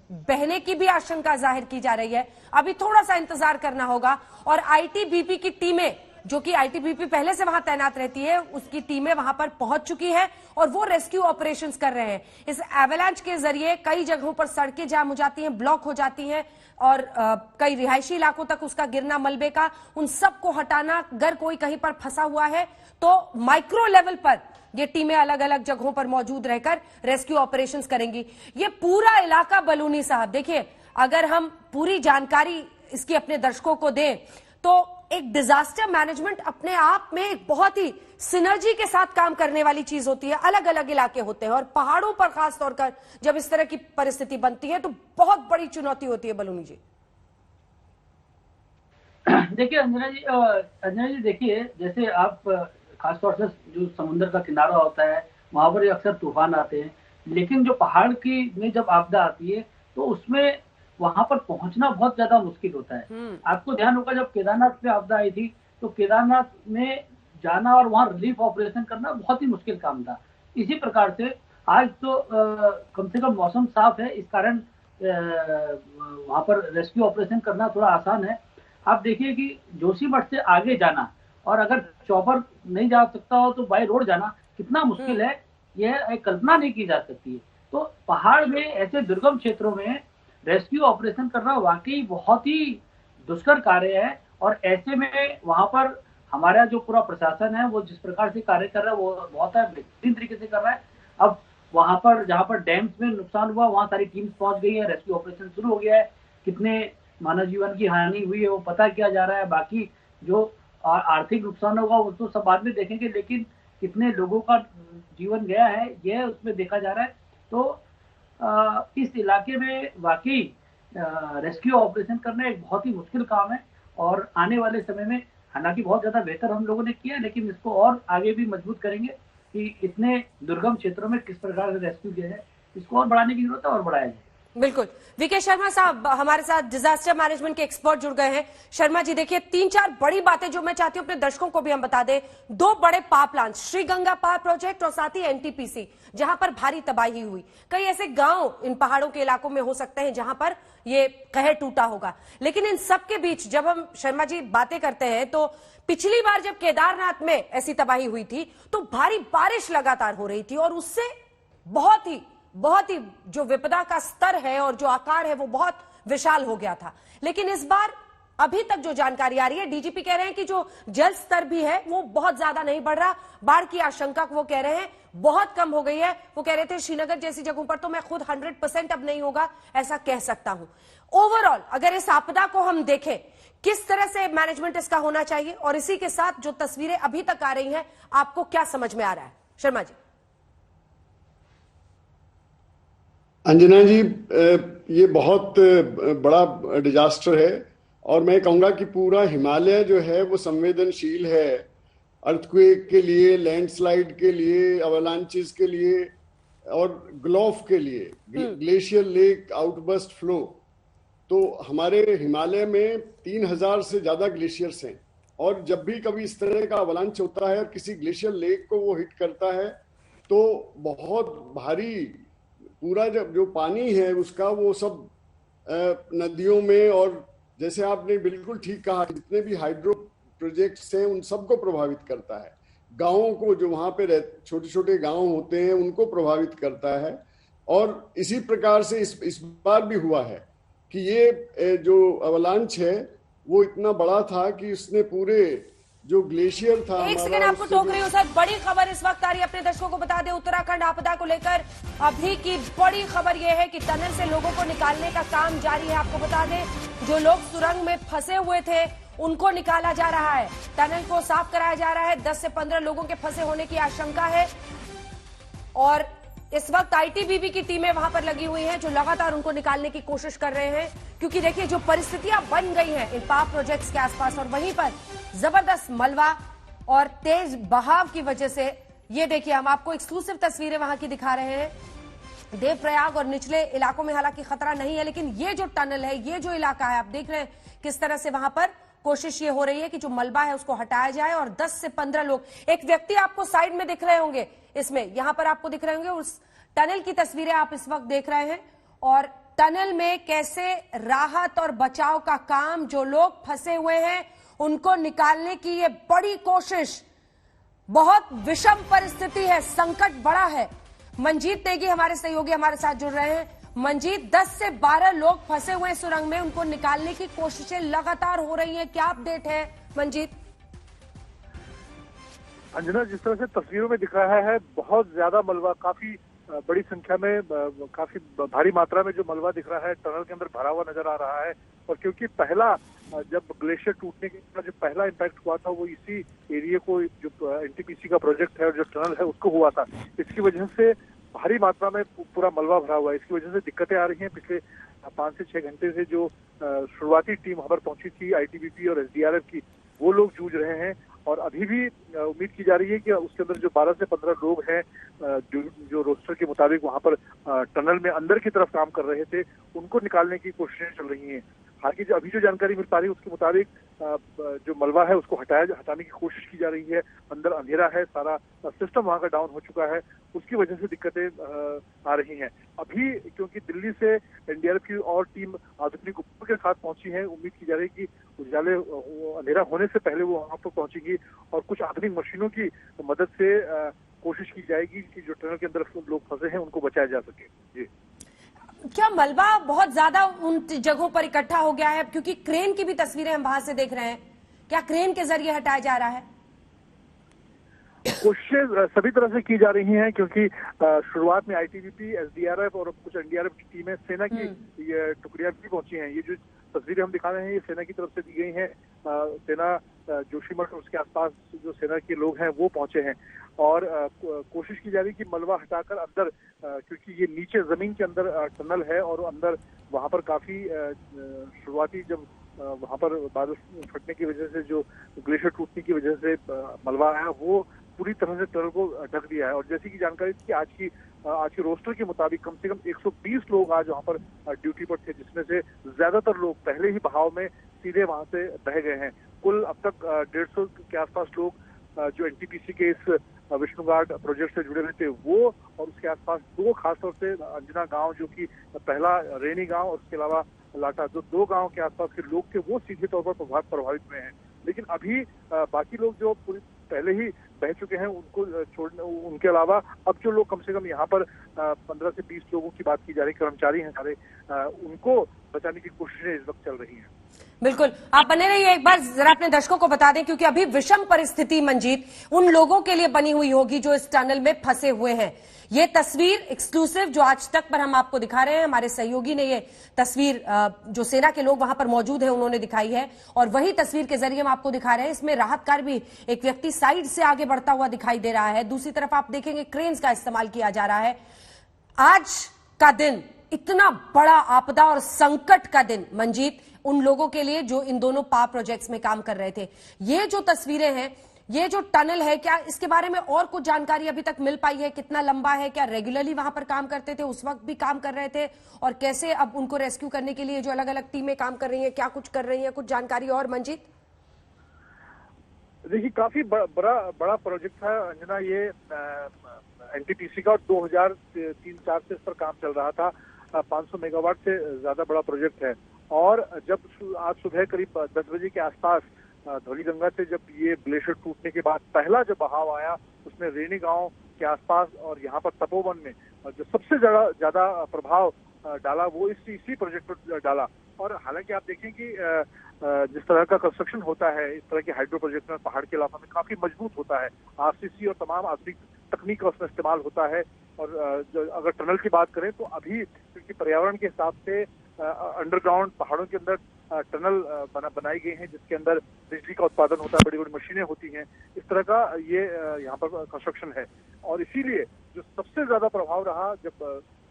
बहने की भी आशंका जाहिर की जा रही है। अभी थोड़ा सा इंतजार करना होगा और आईटीबीपी की टीमें जो कि आईटीबीपी पहले से वहां तैनात रहती है, उसकी टीमें वहां पर पहुंच चुकी है और वो रेस्क्यू ऑपरेशंस कर रहे हैं। इस एवेलांच के जरिए कई जगहों पर सड़कें जाम हो जाती हैं, ब्लॉक हो जाती हैं और कई रिहायशी इलाकों तक उसका गिरना मलबे का, उन सबको हटाना। अगर कोई कहीं पर फंसा हुआ है तो माइक्रो लेवल पर ये टीमें अलग अलग जगहों पर मौजूद रहकर रेस्क्यू ऑपरेशंस करेंगी। ये पूरा इलाका बलूनी साहब, देखिए अगर हम पूरी जानकारी इसकी अपने दर्शकों को दें तो एक डिजास्टर मैनेजमेंट अपने आप में एक बहुत ही सिनर्जी के साथ काम करने वाली चीज होती है। अलग अलग इलाके होते हैं और पहाड़ों पर खास तौर पर जब इस तरह की परिस्थिति बनती है तो बहुत बड़ी चुनौती होती है। बलूनी जी देखिए अंजना जी देखिए, जैसे आप खासतौर से जो समुद्र का किनारा होता है वहां पर अक्सर तूफान आते हैं, लेकिन जो पहाड़ की में जब आपदा आती है तो उसमें वहां पर पहुंचना बहुत ज्यादा मुश्किल होता है। आपको ध्यान होगा जब केदारनाथ में आपदा आई थी तो केदारनाथ में जाना और वहां रिलीफ ऑपरेशन करना बहुत ही मुश्किल काम था। इसी प्रकार से आज तो कम से कम मौसम साफ है, इस कारण वहां पर रेस्क्यू ऑपरेशन करना थोड़ा आसान है। आप देखिए कि जोशीमठ से आगे जाना और अगर चॉपर नहीं जा सकता हो तो बाय रोड जाना कितना मुश्किल है, यह एक कल्पना नहीं की जा सकती है। तो पहाड़ में ऐसे दुर्गम क्षेत्रों में रेस्क्यू ऑपरेशन करना वाकई बहुत ही दुष्कर कार्य है और ऐसे में वहां पर हमारा जो पूरा प्रशासन है वो जिस प्रकार से कार्य कर रहा है वो बहुत बेहतरीन तरीके से कर रहा है। अब वहां पर जहां पर डैम्स में नुकसान हुआ वहां सारी टीम्स पहुंच गई है, रेस्क्यू ऑपरेशन शुरू हो गया है। कितने मानव जीवन की हानि हुई है वो पता किया जा रहा है। बाकी जो आर्थिक नुकसान होगा वो तो सब बाद में देखेंगे, लेकिन कितने लोगों का जीवन गया है यह उसमें देखा जा रहा है। तो इस इलाके में वाकई रेस्क्यू ऑपरेशन करना एक बहुत ही मुश्किल काम है और आने वाले समय में हालांकि बहुत ज्यादा बेहतर हम लोगों ने किया, लेकिन इसको और आगे भी मजबूत करेंगे कि इतने दुर्गम क्षेत्रों में किस प्रकार से रेस्क्यू किया जाए, इसको और बढ़ाने की जरूरत है और बढ़ाया जाए। बिल्कुल। वीके शर्मा साहब हमारे साथ डिजास्टर मैनेजमेंट के एक्सपर्ट जुड़ गए हैं। शर्मा जी देखिए 3-4 बड़ी बातें जो मैं चाहती हूं अपने दर्शकों को भी हम बता दें। 2 बड़े power plant, Shriganga power project और साथ ही एनटीपीसी, जहां पर भारी तबाही हुई। कई ऐसे गांव इन पहाड़ों के इलाकों में हो सकते हैं जहां पर ये कहर टूटा होगा, लेकिन इन सबके बीच जब हम शर्मा जी बातें करते हैं तो पिछली बार जब केदारनाथ में ऐसी तबाही हुई थी तो भारी बारिश लगातार हो रही थी और उससे बहुत ही जो विपदा का स्तर है और जो आकार है वो बहुत विशाल हो गया था। लेकिन इस बार अभी तक जो जानकारी आ रही है, डीजीपी कह रहे हैं कि जो जल स्तर भी है वो बहुत ज्यादा नहीं बढ़ रहा। बाढ़ की आशंका वो कह रहे हैं बहुत कम हो गई है। वो कह रहे थे श्रीनगर जैसी जगहों पर तो मैं खुद 100% अब नहीं होगा ऐसा कह सकता हूं। ओवरऑल अगर इस आपदा को हम देखें किस तरह से मैनेजमेंट इसका होना चाहिए और इसी के साथ जो तस्वीरें अभी तक आ रही हैं आपको क्या समझ में आ रहा है शर्मा जी? अंजना जी, ये बहुत बड़ा डिजास्टर है और मैं कहूँगा कि पूरा हिमालय जो है वो संवेदनशील है अर्थक्वेक के लिए, लैंडस्लाइड के लिए, अवलांचेस के लिए और ग्लोफ के लिए, ग्लेशियर लेक आउटबर्स्ट फ्लो। तो हमारे हिमालय में 3000 से ज्यादा ग्लेशियर्स हैं और जब भी कभी इस तरह का अवलांच होता है और किसी ग्लेशियर लेक को वो हिट करता है तो बहुत भारी पूरा जो पानी है उसका वो सब नदियों में, और जैसे आपने बिल्कुल ठीक कहा जितने भी हाइड्रो प्रोजेक्ट्स हैं उन सबको प्रभावित करता है। गांवों को जो वहां पे छोटे छोटे गांव होते हैं उनको प्रभावित करता है। और इसी प्रकार से इस बार भी हुआ है कि ये जो अवलांच है वो इतना बड़ा था कि उसने पूरे जो ग्लेशियर था। एक सेकंड आपको टोक रही हूँ सर, बड़ी खबर इस वक्त आ रही है, अपने दर्शकों को बता दें। उत्तराखंड आपदा को लेकर अभी की बड़ी खबर यह है कि टनल से लोगों को निकालने का काम जारी है। आपको बता दें जो लोग सुरंग में फंसे हुए थे उनको निकाला जा रहा है, टनल को साफ कराया जा रहा है। 10 से 15 लोगों के फंसे होने की आशंका है और इस वक्त आईटीबीपी की टीमें वहां पर लगी हुई हैं जो लगातार उनको निकालने की कोशिश कर रहे हैं, क्योंकि देखिए जो परिस्थितियां बन गई हैं इन पावर प्रोजेक्ट्स के आसपास और वहीं पर जबरदस्त मलबा और तेज बहाव की वजह से, ये देखिए हम आपको एक्सक्लूसिव तस्वीरें वहां की दिखा रहे हैं। देवप्रयाग और निचले इलाकों में हालांकि खतरा नहीं है, लेकिन ये जो टनल है, ये जो इलाका है, आप देख रहे हैं किस तरह से वहां पर कोशिश ये हो रही है कि जो मलबा है उसको हटाया जाए और 10 से 15 लोग, एक व्यक्ति आपको साइड में दिख रहे होंगे, इसमें यहां पर आपको दिख रहे होंगे, उस टनल की तस्वीरें आप इस वक्त देख रहे हैं और टनल में कैसे राहत और बचाव का काम, जो लोग फंसे हुए हैं उनको निकालने की ये बड़ी कोशिश, बहुत विषम परिस्थिति है, संकट बड़ा है। मंजीत नेगी हमारे सहयोगी हमारे साथ जुड़ रहे हैं। मंजीत, 10 से 12 लोग फंसे हुए हैं सुरंग में, उनको निकालने की कोशिशें लगातार हो रही हैं, क्या अपडेट है मंजीत? अंजना, जिस तरह से तस्वीरों में दिख रहा है, बहुत ज्यादा मलबा, काफी बड़ी संख्या में, काफी भारी मात्रा में जो मलबा दिख रहा है टनल के अंदर भरा हुआ नजर आ रहा है। और क्योंकि पहला जब ग्लेशियर टूटने के जो पहला इम्पैक्ट हुआ था वो इसी एरिया को, जो एनटीपीसी का प्रोजेक्ट है और जो टनल है उसको हुआ था, इसकी वजह से भारी मात्रा में पूरा मलबा भरा हुआ है। इसकी वजह से दिक्कतें आ रही हैं। पिछले 5 से 6 घंटे से जो शुरुआती टीम वहां पर पहुंची थी आईटीबीपी और एसडीआरएफ की, वो लोग जूझ रहे हैं। और अभी भी उम्मीद की जा रही है कि उसके अंदर जो 12 से 15 लोग हैं जो रोस्टर के मुताबिक वहां पर टनल में अंदर की तरफ काम कर रहे थे, उनको निकालने की कोशिशें चल रही हैं। हालांकि अभी जो जानकारी मिल पा रही है उसके मुताबिक जो मलबा है उसको हटाने की कोशिश की जा रही है। अंदर अंधेरा है, सारा सिस्टम वहां का डाउन हो चुका है, उसकी वजह से दिक्कतें आ रही हैं। अभी क्योंकि दिल्ली से एनडीआरएफ की और टीम आधुनिक उपकरण के साथ पहुंची है, उम्मीद की जा रही है कि उजाले अंधेरा होने से पहले वो वहां पर पहुंचेंगी और कुछ आधुनिक मशीनों की मदद से कोशिश की जाएगी कि जो टनल के अंदर लोग फंसे हैं उनको बचाया जा सके। जी, क्या मलबा बहुत ज्यादा उन जगहों पर इकट्ठा हो गया है? क्योंकि क्रेन की भी तस्वीरें हम बाहर से देख रहे हैं, क्या क्रेन के जरिए हटाया जा रहा है? कोशिशें सभी तरह से की जा रही हैं, क्योंकि शुरुआत में आईटीबीपी, एसडीआरएफ और कुछ एनडीआरएफ की टीमें, सेना की टुकड़ियां भी पहुंची हैं। ये जो तस्वीरें हम दिखा रहे हैं ये सेना की तरफ से दी गई हैं। सेना जोशीमठ और उसके आसपास जो सेना के लोग हैं वो पहुंचे हैं और कोशिश की जा रही है कि मलबा हटाकर अंदर, क्योंकि ये नीचे जमीन के अंदर टनल है और अंदर वहां पर काफी शुरुआती जब वहां पर बादल फटने की वजह से, जो ग्लेशियर टूटने की वजह से मलबा आया, वो पूरी तरह से टनल को ढक दिया है। और जैसी की जानकारी थी आज की रोस्टर के मुताबिक कम से कम 120 लोग आज वहां पर ड्यूटी पर थे, जिसमें से ज्यादातर लोग पहले ही बहाव में सीधे वहां से बह गए हैं। कुल अब तक 150 के आसपास लोग जो एनटीपीसी के इस विष्णुघाट प्रोजेक्ट से जुड़े हुए थे वो, और उसके आसपास 2 खासतौर से अंजना गांव, जो कि पहला रेनी गांव और उसके अलावा लाटा, जो 2 गांव के आसपास के लोग थे वो सीधे तौर पर प्रभावित हुए हैं। लेकिन अभी बाकी लोग जो पहले ही बह चुके हैं उनको छोड़ने, उनके अलावा अब जो लोग कम से कम यहाँ पर 15 से 20 लोगों की बात की जा रही, कर्मचारी हैं सारे, उनको बचाने की कोशिशें इस वक्त चल रही हैं। बिल्कुल, आप बने रहिए। एक बार जरा अपने दर्शकों को बता दें, क्योंकि अभी विषम परिस्थिति मंजीत उन लोगों के लिए बनी हुई होगी जो इस टनल में फंसे हुए हैं। ये तस्वीर एक्सक्लूसिव जो आज तक पर हम आपको दिखा रहे हैं, हमारे सहयोगी ने ये तस्वीर जो सेना के लोग वहां पर मौजूद हैं उन्होंने दिखाई है, और वही तस्वीर के जरिए हम आपको दिखा रहे हैं। इसमें राहत कार्य भी, एक व्यक्ति साइड से आगे बढ़ता हुआ दिखाई दे रहा है, दूसरी तरफ आप देखेंगे क्रेन्स का इस्तेमाल किया जा रहा है। आज का दिन इतना बड़ा आपदा और संकट का दिन मंजीत उन लोगों के लिए जो इन दोनों पावर प्रोजेक्ट्स में काम कर रहे थे। ये जो तस्वीरें हैं, ये जो टनल है, क्या इसके बारे में और कुछ जानकारी अभी तक मिल पाई है? कितना लंबा है? क्या रेगुलरली वहां पर काम करते थे, उस वक्त भी काम कर रहे थे, और कैसे अब उनको रेस्क्यू करने के लिए जो अलग अलग टीमें काम कर रही हैं, क्या कुछ कर रही हैं? कुछ जानकारी और मंजीत? देखिए, काफी बड़ा प्रोजेक्ट था अंजना, ये एनटीपीसी का, 2003-4 से इस पर काम चल रहा था। 500 मेगावाट से ज्यादा बड़ा प्रोजेक्ट है। और जब आज सुबह करीब 10 बजे के आसपास धौलीगंगा से जब ये ग्लेशियर टूटने के बाद पहला जब बहाव आया, उसने रेनी गांव के आसपास और यहाँ पर तपोवन में जो सबसे ज्यादा प्रभाव डाला वो इसी प्रोजेक्ट पर डाला। और हालांकि आप देखें कि जिस तरह का कंस्ट्रक्शन होता है इस तरह के हाइड्रो प्रोजेक्ट में, पहाड़ के इलाकों में काफी मजबूत होता है। आरसीसी और तमाम आधुनिक तकनीक का उसमें इस्तेमाल होता है। और अगर टनल की बात करें तो अभी क्योंकि पर्यावरण के हिसाब से अंडरग्राउंड पहाड़ों के अंदर टनल बनाई गई हैं, जिसके अंदर बिजली का उत्पादन होता है, बड़ी बड़ी मशीनें होती हैं, इस तरह का ये यहाँ पर कंस्ट्रक्शन है। और इसीलिए जो सबसे ज्यादा प्रभाव रहा जब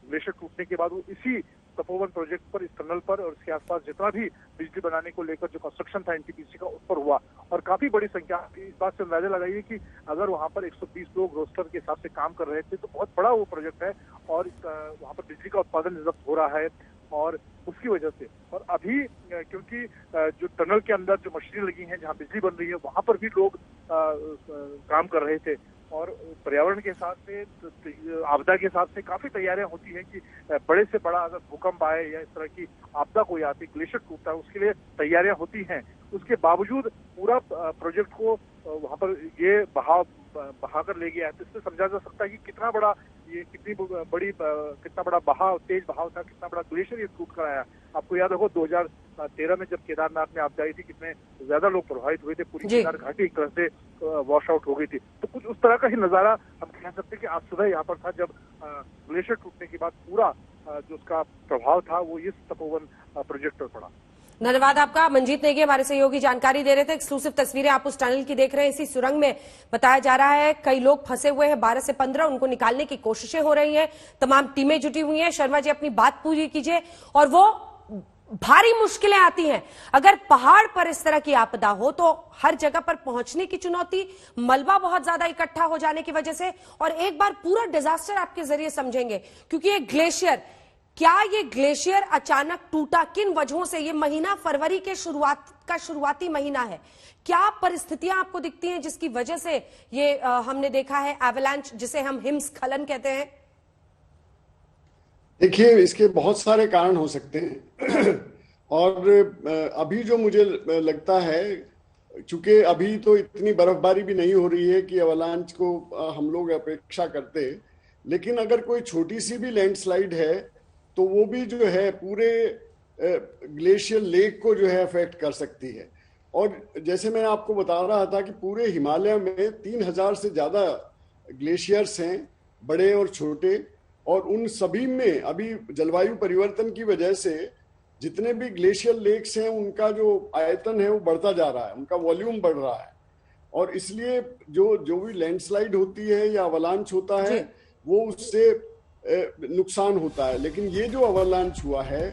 ग्लेशियर टूटने के बाद, वो इसी तपोवन प्रोजेक्ट पर, इस टनल पर और इसके आसपास जितना भी बिजली बनाने को लेकर जो कंस्ट्रक्शन था एनटीपीसी का, उस पर हुआ। और काफी बड़ी संख्या, इस बात से अंदाजा लगाइए कि अगर वहां पर 120 लोग रोस्टर के हिसाब से काम कर रहे थे तो बहुत बड़ा वो प्रोजेक्ट है। और वहां पर बिजली का उत्पादन इस वक्त हो रहा है और उसकी वजह से, और अभी क्योंकि जो टनल के अंदर जो मशीनें लगी हैं जहाँ बिजली बन रही है, वहां पर भी लोग काम कर रहे थे। और पर्यावरण के हिसाब से, आपदा के हिसाब से काफी तैयारियां होती हैं कि बड़े से बड़ा अगर भूकंप आए या इस तरह की आपदा कोई आती, ग्लेशियर टूटता है, उसके लिए तैयारियां होती हैं। उसके बावजूद पूरा प्रोजेक्ट को वहां पर ये बहाकर ले गया है। तो इससे समझा जा सकता है कि कितना बड़ा कितना बड़ा तेज बहाव था, कितना बड़ा ग्लेशियर ये टूट कर आया। आपको याद होगा 2013 में जब केदारनाथ में आपदा आई थी, कितने ज्यादा लोग प्रभावित हुए थे, पूरी केदार घाटी एक तरह से वॉश आउट हो गई थी। तो कुछ उस तरह का ही नजारा हम कह सकते हैं कि आज सुबह यहाँ पर था, जब ग्लेशियर टूटने के बाद पूरा जो उसका प्रभाव था वो इस तपोवन प्रोजेक्ट पर पड़ा। धन्यवाद आपका। मंजीत नेगी हमारे सहयोगी जानकारी दे रहे थे। एक्सक्लूसिव तस्वीरें आप उस टनल की देख रहे हैं। इसी सुरंग में बताया जा रहा है कई लोग फंसे हुए हैं, 12 से 15, उनको निकालने की कोशिशें हो रही हैं, तमाम टीमें जुटी हुई हैं। शर्मा जी अपनी बात पूरी कीजिए। और वो भारी मुश्किलें आती हैं अगर पहाड़ पर इस तरह की आपदा हो, तो हर जगह पर पहुंचने की चुनौती, मलबा बहुत ज्यादा इकट्ठा हो जाने की वजह से। और एक बार पूरा डिजास्टर आपके जरिए समझेंगे, क्योंकि ये ग्लेशियर, क्या ये ग्लेशियर अचानक टूटा, किन वजहों से? ये महीना फरवरी के शुरुआती महीना है। क्या परिस्थितियां आपको दिखती हैं जिसकी वजह से ये हमने देखा है एवलांच, जिसे हम हिमस्खलन कहते हैं? देखिए, इसके बहुत सारे कारण हो सकते हैं और अभी जो मुझे लगता है, चूंकि अभी तो इतनी बर्फबारी भी नहीं हो रही है कि अवलांच को हम लोग अपेक्षा करते, लेकिन अगर कोई छोटी सी भी लैंडस्लाइड है तो वो भी जो है पूरे ग्लेशियर लेक को जो है अफेक्ट कर सकती है। और जैसे मैं आपको बता रहा था कि पूरे हिमालय में 3000 से ज्यादा ग्लेशियर्स हैं, बड़े और छोटे, और उन सभी में अभी जलवायु परिवर्तन की वजह से जितने भी ग्लेशियर लेक्स हैं उनका जो आयतन है वो बढ़ता जा रहा है, उनका वॉल्यूम बढ़ रहा है, और इसलिए जो भी लैंडस्लाइड होती है या अवलांच होता है वो उससे नुकसान होता है। लेकिन ये जो अवलांच हुआ है,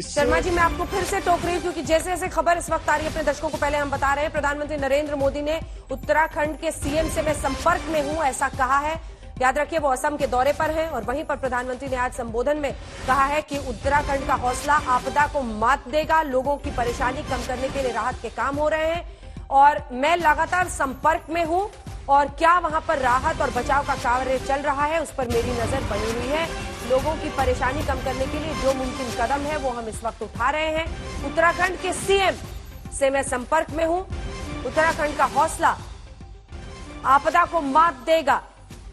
शर्मा जी मैं आपको फिर से टोक रही हूँ, क्योंकि जैसे जैसे खबर इस वक्त आ रही है अपने दर्शकों को पहले हम बता रहे हैं, प्रधानमंत्री नरेंद्र मोदी ने उत्तराखंड के सीएम से मैं संपर्क में हूं ऐसा कहा है। याद रखिए वो असम के दौरे पर हैं, और वहीं पर प्रधानमंत्री ने आज संबोधन में कहा है कि उत्तराखंड का हौसला आपदा को मात देगा, लोगों की परेशानी कम करने के लिए राहत के काम हो रहे हैं, और मैं लगातार संपर्क में हूं, और क्या वहां पर राहत और बचाव का कार्य चल रहा है उस पर मेरी नजर बनी हुई है। लोगों की परेशानी कम करने के लिए जो मुमकिन कदम है वो हम इस वक्त उठा रहे हैं। उत्तराखंड के सीएम से मैं संपर्क में हूं, उत्तराखंड का हौसला आपदा को मात देगा,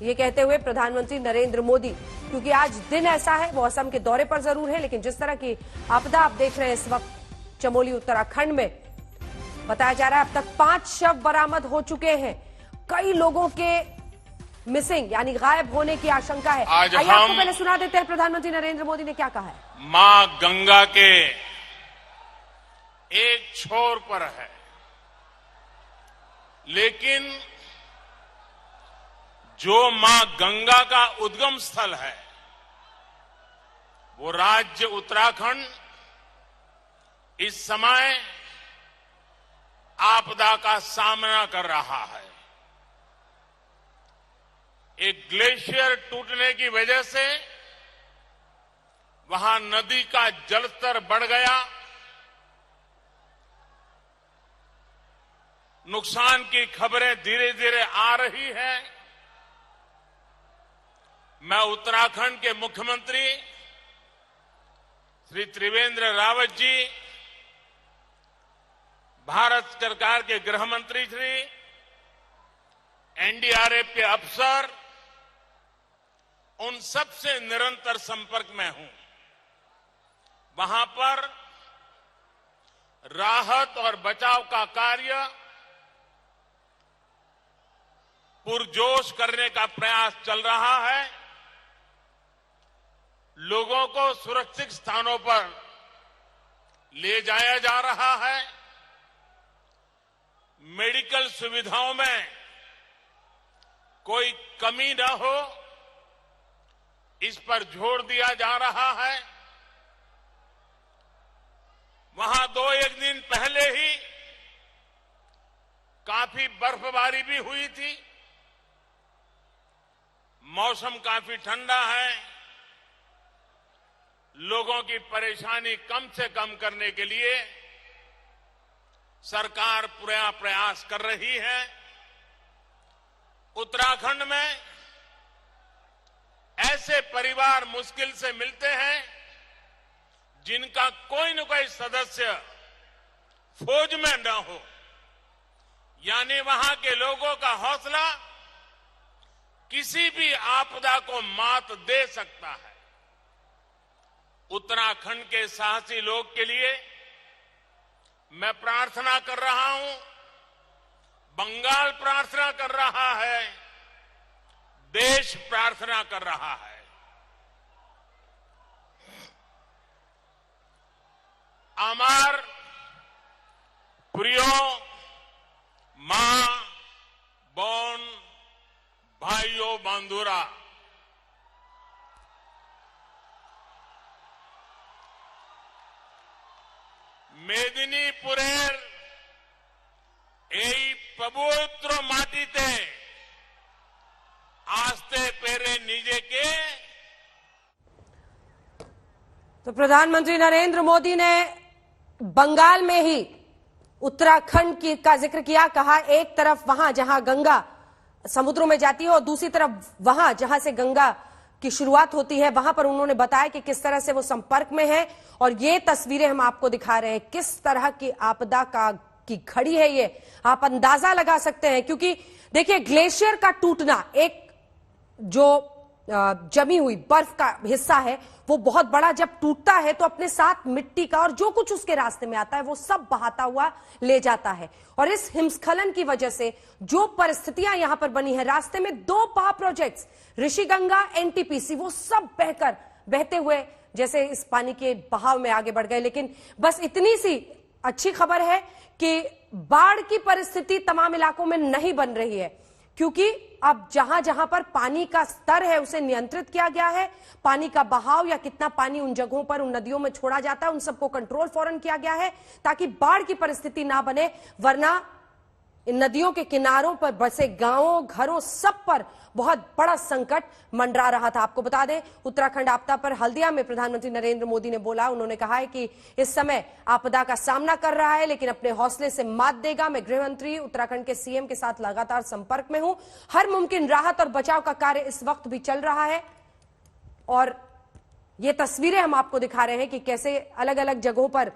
ये कहते हुए प्रधानमंत्री नरेंद्र मोदी, क्योंकि आज दिन ऐसा है, वो असम के दौरे पर जरूर है, लेकिन जिस तरह की आपदा आप देख रहे हैं इस वक्त चमोली उत्तराखंड में, बताया जा रहा है अब तक 5 शव बरामद हो चुके हैं, कई लोगों के मिसिंग यानी गायब होने की आशंका है। आज आइए आपको पहले सुना देते हैं प्रधानमंत्री नरेंद्र मोदी ने क्या कहा है। मां गंगा के एक छोर पर है, लेकिन जो मां गंगा का उद्गम स्थल है वो राज्य उत्तराखंड इस समय आपदा का सामना कर रहा है। एक ग्लेशियर टूटने की वजह से वहां नदी का जलस्तर बढ़ गया, नुकसान की खबरें धीरे धीरे आ रही हैं। मैं उत्तराखंड के मुख्यमंत्री श्री त्रिवेंद्र रावत जी, भारत सरकार के गृह मंत्री श्री, एनडीआरएफ के अफसर, उन सब से निरंतर संपर्क में हूं। वहां पर राहत और बचाव का कार्य पुरजोश करने का प्रयास चल रहा है। लोगों को सुरक्षित स्थानों पर ले जाया जा रहा है। मेडिकल सुविधाओं में कोई कमी न हो, इस पर जोर दिया जा रहा है। वहां 2-1 दिन पहले ही काफी बर्फबारी भी हुई थी। मौसम काफी ठंडा है। लोगों की परेशानी कम से कम करने के लिए सरकार पूरा प्रयास कर रही है। उत्तराखंड में ऐसे परिवार मुश्किल से मिलते हैं जिनका कोई न कोई सदस्य फौज में न हो, यानी वहां के लोगों का हौसला किसी भी आपदा को मात दे सकता है। उत्तराखंड के साहसी लोग के लिए मैं प्रार्थना कर रहा हूं, बंगाल प्रार्थना कर रहा है, देश प्रार्थना कर रहा है। আমার প্রিয় মা, বোন, ভাই ও বন্ধুরা, মেদিনীপুরের এই পবিত্র মাটিতে আসতে পেরে নিজেকে तो प्रधानमंत्री नरेंद्र मोदी ने बंगाल में ही उत्तराखंड का जिक्र किया। कहा एक तरफ वहां जहां गंगा समुद्रों में जाती है और दूसरी तरफ वहां जहां से गंगा की शुरुआत होती है, वहां पर उन्होंने बताया कि किस तरह से वो संपर्क में है। और ये तस्वीरें हम आपको दिखा रहे हैं, किस तरह की आपदा की घड़ी है ये, आप अंदाजा लगा सकते हैं। क्योंकि देखिए, ग्लेशियर का टूटना, एक जो जमी हुई बर्फ का हिस्सा है वो बहुत बड़ा जब टूटता है तो अपने साथ मिट्टी का और जो कुछ उसके रास्ते में आता है वो सब बहाता हुआ ले जाता है। और इस हिमस्खलन की वजह से जो परिस्थितियां यहां पर बनी है, रास्ते में 2 पावर प्रोजेक्ट्स ऋषिगंगा, एनटीपीसी, वो सब बहते हुए जैसे इस पानी के बहाव में आगे बढ़ गए। लेकिन बस इतनी सी अच्छी खबर है कि बाढ़ की परिस्थिति तमाम इलाकों में नहीं बन रही है, क्योंकि अब जहां जहां पर पानी का स्तर है उसे नियंत्रित किया गया है। पानी का बहाव या कितना पानी उन जगहों पर, उन नदियों में छोड़ा जाता है, उन सबको कंट्रोल फौरन किया गया है ताकि बाढ़ की परिस्थिति ना बने। वरना इन नदियों के किनारों पर बसे गांवों, घरों, सब पर बहुत बड़ा संकट मंडरा रहा था। आपको बता दें, उत्तराखंड आपदा पर हल्दिया में प्रधानमंत्री नरेंद्र मोदी ने बोला, उन्होंने कहा है कि इस समय आपदा का सामना कर रहा है लेकिन अपने हौसले से मात देगा। मैं गृह मंत्री, उत्तराखंड के सीएम के साथ लगातार संपर्क में हूं। हर मुमकिन राहत और बचाव का कार्य इस वक्त भी चल रहा है। और ये तस्वीरें हम आपको दिखा रहे हैं कि कैसे अलग अलग जगहों पर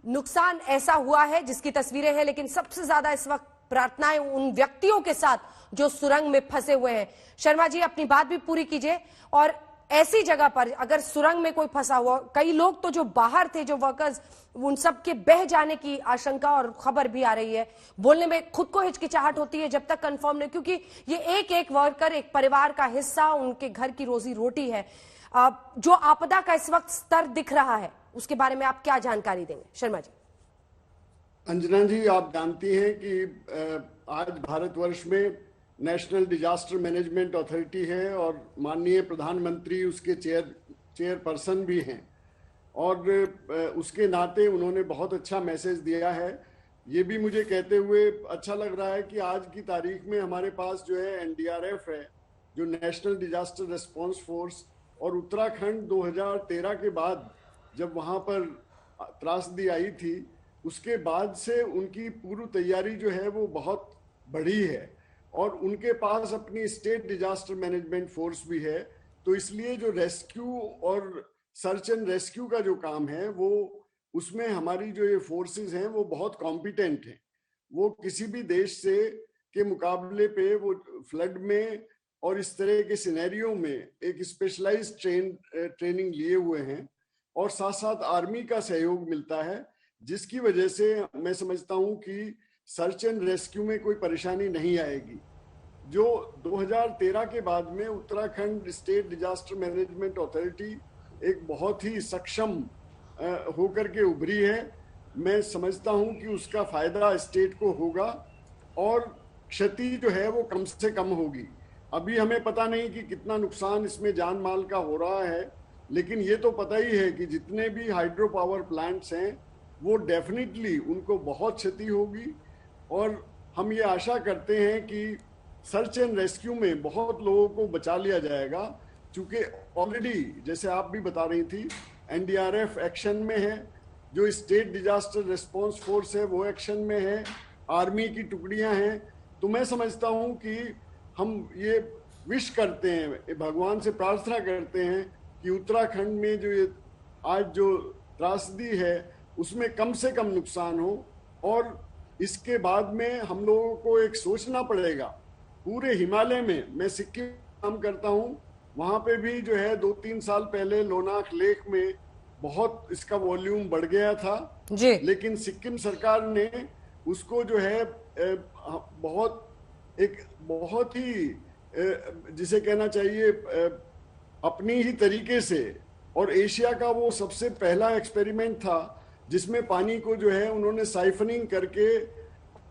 नुकसान ऐसा हुआ है जिसकी तस्वीरें हैं। लेकिन सबसे ज्यादा इस वक्त प्रार्थनाएं उन व्यक्तियों के साथ जो सुरंग में फंसे हुए हैं। शर्मा जी, अपनी बात भी पूरी कीजिए। और ऐसी जगह पर अगर सुरंग में कोई फंसा हुआ, कई लोग तो जो बाहर थे, जो वर्कर्स, उन सब के बह जाने की आशंका और खबर भी आ रही है। बोलने में खुद को हिचकिचाहट होती है जब तक कंफर्म नहीं, क्योंकि ये एक वर्कर एक परिवार का हिस्सा, उनके घर की रोजी रोटी है। जो आपदा का इस वक्त स्तर दिख रहा है उसके बारे में आप क्या जानकारी देंगे, शर्मा जी? अंजना जी, आप जानती हैं कि आज भारतवर्ष में नेशनल डिजास्टर मैनेजमेंट अथॉरिटी है और माननीय प्रधानमंत्री उसके चेयरपर्सन भी हैं। और उसके नाते उन्होंने बहुत अच्छा मैसेज दिया है। ये भी मुझे कहते हुए अच्छा लग रहा है कि आज की तारीख में हमारे पास जो है NDRF है, जो नेशनल डिजास्टर रिस्पांस फोर्स, और उत्तराखंड 2013 के बाद जब वहाँ पर त्रासदी आई थी उसके बाद से उनकी पूर्व तैयारी जो है वो बहुत बढ़ी है और उनके पास अपनी स्टेट डिजास्टर मैनेजमेंट फोर्स भी है। तो इसलिए जो रेस्क्यू और सर्च एंड रेस्क्यू का जो काम है वो उसमें हमारी जो ये फोर्सेस हैं वो बहुत कॉम्पिटेंट हैं। वो किसी भी देश से के मुकाबले पे वो फ्लड में और इस तरह के सिनेरियो में एक स्पेशलाइज्ड ट्रेनिंग लिए हुए हैं और साथ साथ आर्मी का सहयोग मिलता है, जिसकी वजह से मैं समझता हूं कि सर्च एंड रेस्क्यू में कोई परेशानी नहीं आएगी। जो 2013 के बाद में Uttarakhand state disaster management authority एक बहुत ही सक्षम होकर के उभरी है। मैं समझता हूं कि उसका फायदा स्टेट को होगा और क्षति जो है वो कम से कम होगी। अभी हमें पता नहीं कि कितना नुकसान इसमें जान माल का हो रहा है, लेकिन ये तो पता ही है कि जितने भी हाइड्रो पावर प्लांट्स हैं वो डेफिनेटली उनको बहुत क्षति होगी। और हम ये आशा करते हैं कि सर्च एंड रेस्क्यू में बहुत लोगों को बचा लिया जाएगा, क्योंकि ऑलरेडी जैसे आप भी बता रही थी NDRF एक्शन में है, जो स्टेट डिजास्टर रिस्पांस फोर्स है वो एक्शन में है, आर्मी की टुकड़ियां हैं। तो मैं समझता हूं कि हम ये विश करते हैं, भगवान से प्रार्थना करते हैं कि उत्तराखंड में जो ये आज जो त्रासदी है उसमें कम से कम नुकसान हो। और इसके बाद में हम लोगों को एक सोचना पड़ेगा, पूरे हिमालय में, मैं सिक्किम काम करता हूँ, वहां पे भी जो है 2-3 साल पहले लोनाक लेक में बहुत इसका वॉल्यूम बढ़ गया था जी। लेकिन सिक्किम सरकार ने उसको जो है बहुत ही जिसे कहना चाहिए अपनी ही तरीके से, और एशिया का वो सबसे पहला एक्सपेरिमेंट था जिसमें पानी को जो है उन्होंने साइफनिंग करके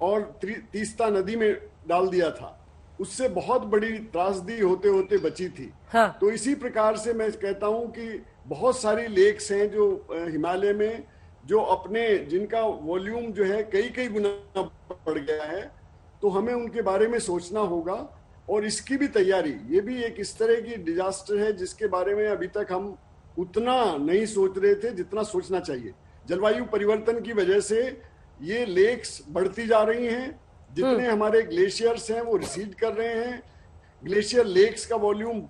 और तीस्ता नदी में डाल दिया था। उससे बहुत बड़ी त्रासदी होते होते बची थी। हाँ। तो इसी प्रकार से मैं कहता हूं कि बहुत सारी लेक्स हैं जो हिमालय में जो जिनका वॉल्यूम जो है कई गुना बढ़ गया है, तो हमें उनके बारे में सोचना होगा। और इसकी भी तैयारी, ये भी एक इस तरह की डिजास्टर है जिसके बारे में अभी तक हम उतना नहीं सोच रहे थे जितना सोचना चाहिए। जलवायु परिवर्तन की वजह से ये लेक्स बढ़ती जा रही हैं, जितने हमारे ग्लेशियर्स हैं वो रिसीड कर रहे हैं, ग्लेशियर लेक्स का वॉल्यूम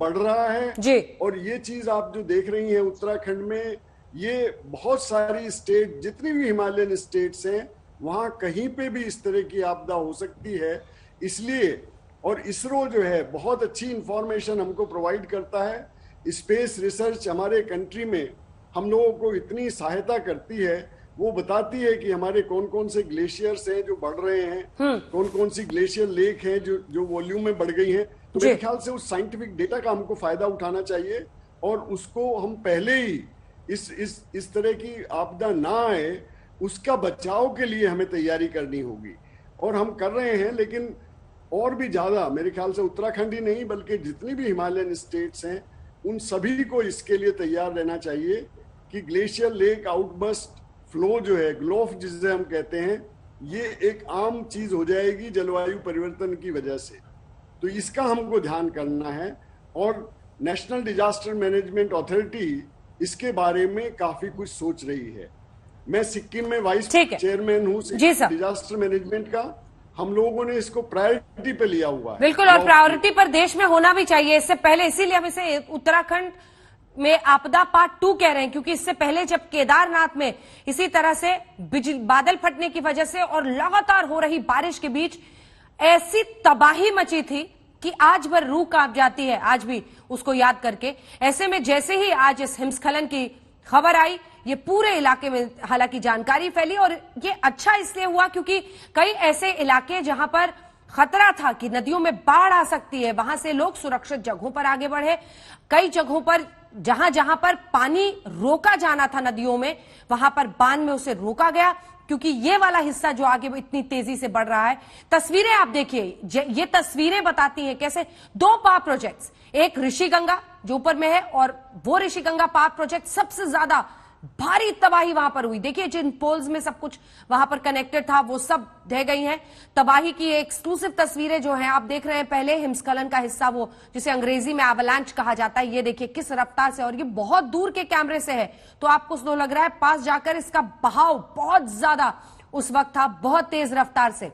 बढ़ रहा है जी। और ये चीज आप जो देख रही हैं उत्तराखंड में, ये बहुत सारी स्टेट, जितनी भी हिमालयन स्टेट्स हैं, वहां कहीं पे भी इस तरह की आपदा हो सकती है। इसलिए, और इसरो जो है बहुत अच्छी इंफॉर्मेशन हमको प्रोवाइड करता है, स्पेस रिसर्च हमारे कंट्री में हम लोगों को इतनी सहायता करती है, वो बताती है कि हमारे कौन कौन से ग्लेशियर्स हैं जो बढ़ रहे हैं, कौन कौन सी ग्लेशियर लेक हैं जो वॉल्यूम में बढ़ गई हैं। तो मेरे ख्याल से उस साइंटिफिक डेटा का हमको फायदा उठाना चाहिए और उसको हम पहले ही इस तरह की आपदा ना आए उसका बचाव के लिए हमें तैयारी करनी होगी। और हम कर रहे हैं, लेकिन और भी ज्यादा मेरे ख्याल से उत्तराखंड ही नहीं बल्कि जितनी भी हिमालयन स्टेट्स हैं उन सभी को इसके लिए तैयार रहना चाहिए कि ग्लेशियर लेक आउटबर्स्ट फ्लो जो है, ग्लोफ जिसे हम कहते हैं, ये एक आम चीज हो जाएगी जलवायु परिवर्तन की वजह से। तो इसका हमको ध्यान करना है और नेशनल डिजास्टर मैनेजमेंट अथॉरिटी इसके बारे में काफी कुछ सोच रही है। मैं सिक्किम में वाइस चेयरमैन हूँ डिजास्टर मैनेजमेंट का। हम लोगों ने इसको प्रायोरिटी पे लिया हुआ है। बिल्कुल, और प्रायोरिटी पर देश में होना भी चाहिए। इससे पहले इसीलिए हम इसे उत्तराखंड में आपदा पार्ट 2 कह रहे हैं, क्योंकि इससे पहले जब केदारनाथ में इसी तरह से बादल फटने की वजह से और लगातार हो रही बारिश के बीच ऐसी तबाही मची थी कि आज भर रूह कांप जाती है आज भी उसको याद करके। ऐसे में जैसे ही आज इस हिमस्खलन की खबर आई, ये पूरे इलाके में हालांकि जानकारी फैली, और ये अच्छा इसलिए हुआ क्योंकि कई ऐसे इलाके जहां पर खतरा था कि नदियों में बाढ़ आ सकती है, वहां से लोग सुरक्षित जगहों पर आगे बढ़े। कई जगहों पर जहां पर पानी रोका जाना था नदियों में, वहां पर बांध में उसे रोका गया, क्योंकि ये वाला हिस्सा जो आगे इतनी तेजी से बढ़ रहा है। तस्वीरें आप देखिए, ये तस्वीरें बताती हैं कैसे 2 पावर प्रोजेक्ट्स, एक ऋषिगंगा जो ऊपर में है और वो ऋषिगंगा पावर प्रोजेक्ट सबसे ज्यादा भारी तबाही वहां पर हुई। देखिए जिन पोल्स में सब कुछ वहां पर कनेक्टेड था वो सब ढह गई हैं। तबाही की एक्सक्लूसिव तस्वीरें जो हैं आप देख रहे हैं। पहले हिमस्खलन का हिस्सा, वो जिसे अंग्रेजी में एवलांच कहा जाता है, ये देखिए किस रफ्तार से, और ये बहुत दूर के कैमरे से है तो आपको तो लग रहा है पास जाकर इसका बहाव बहुत ज्यादा उस वक्त था, बहुत तेज रफ्तार से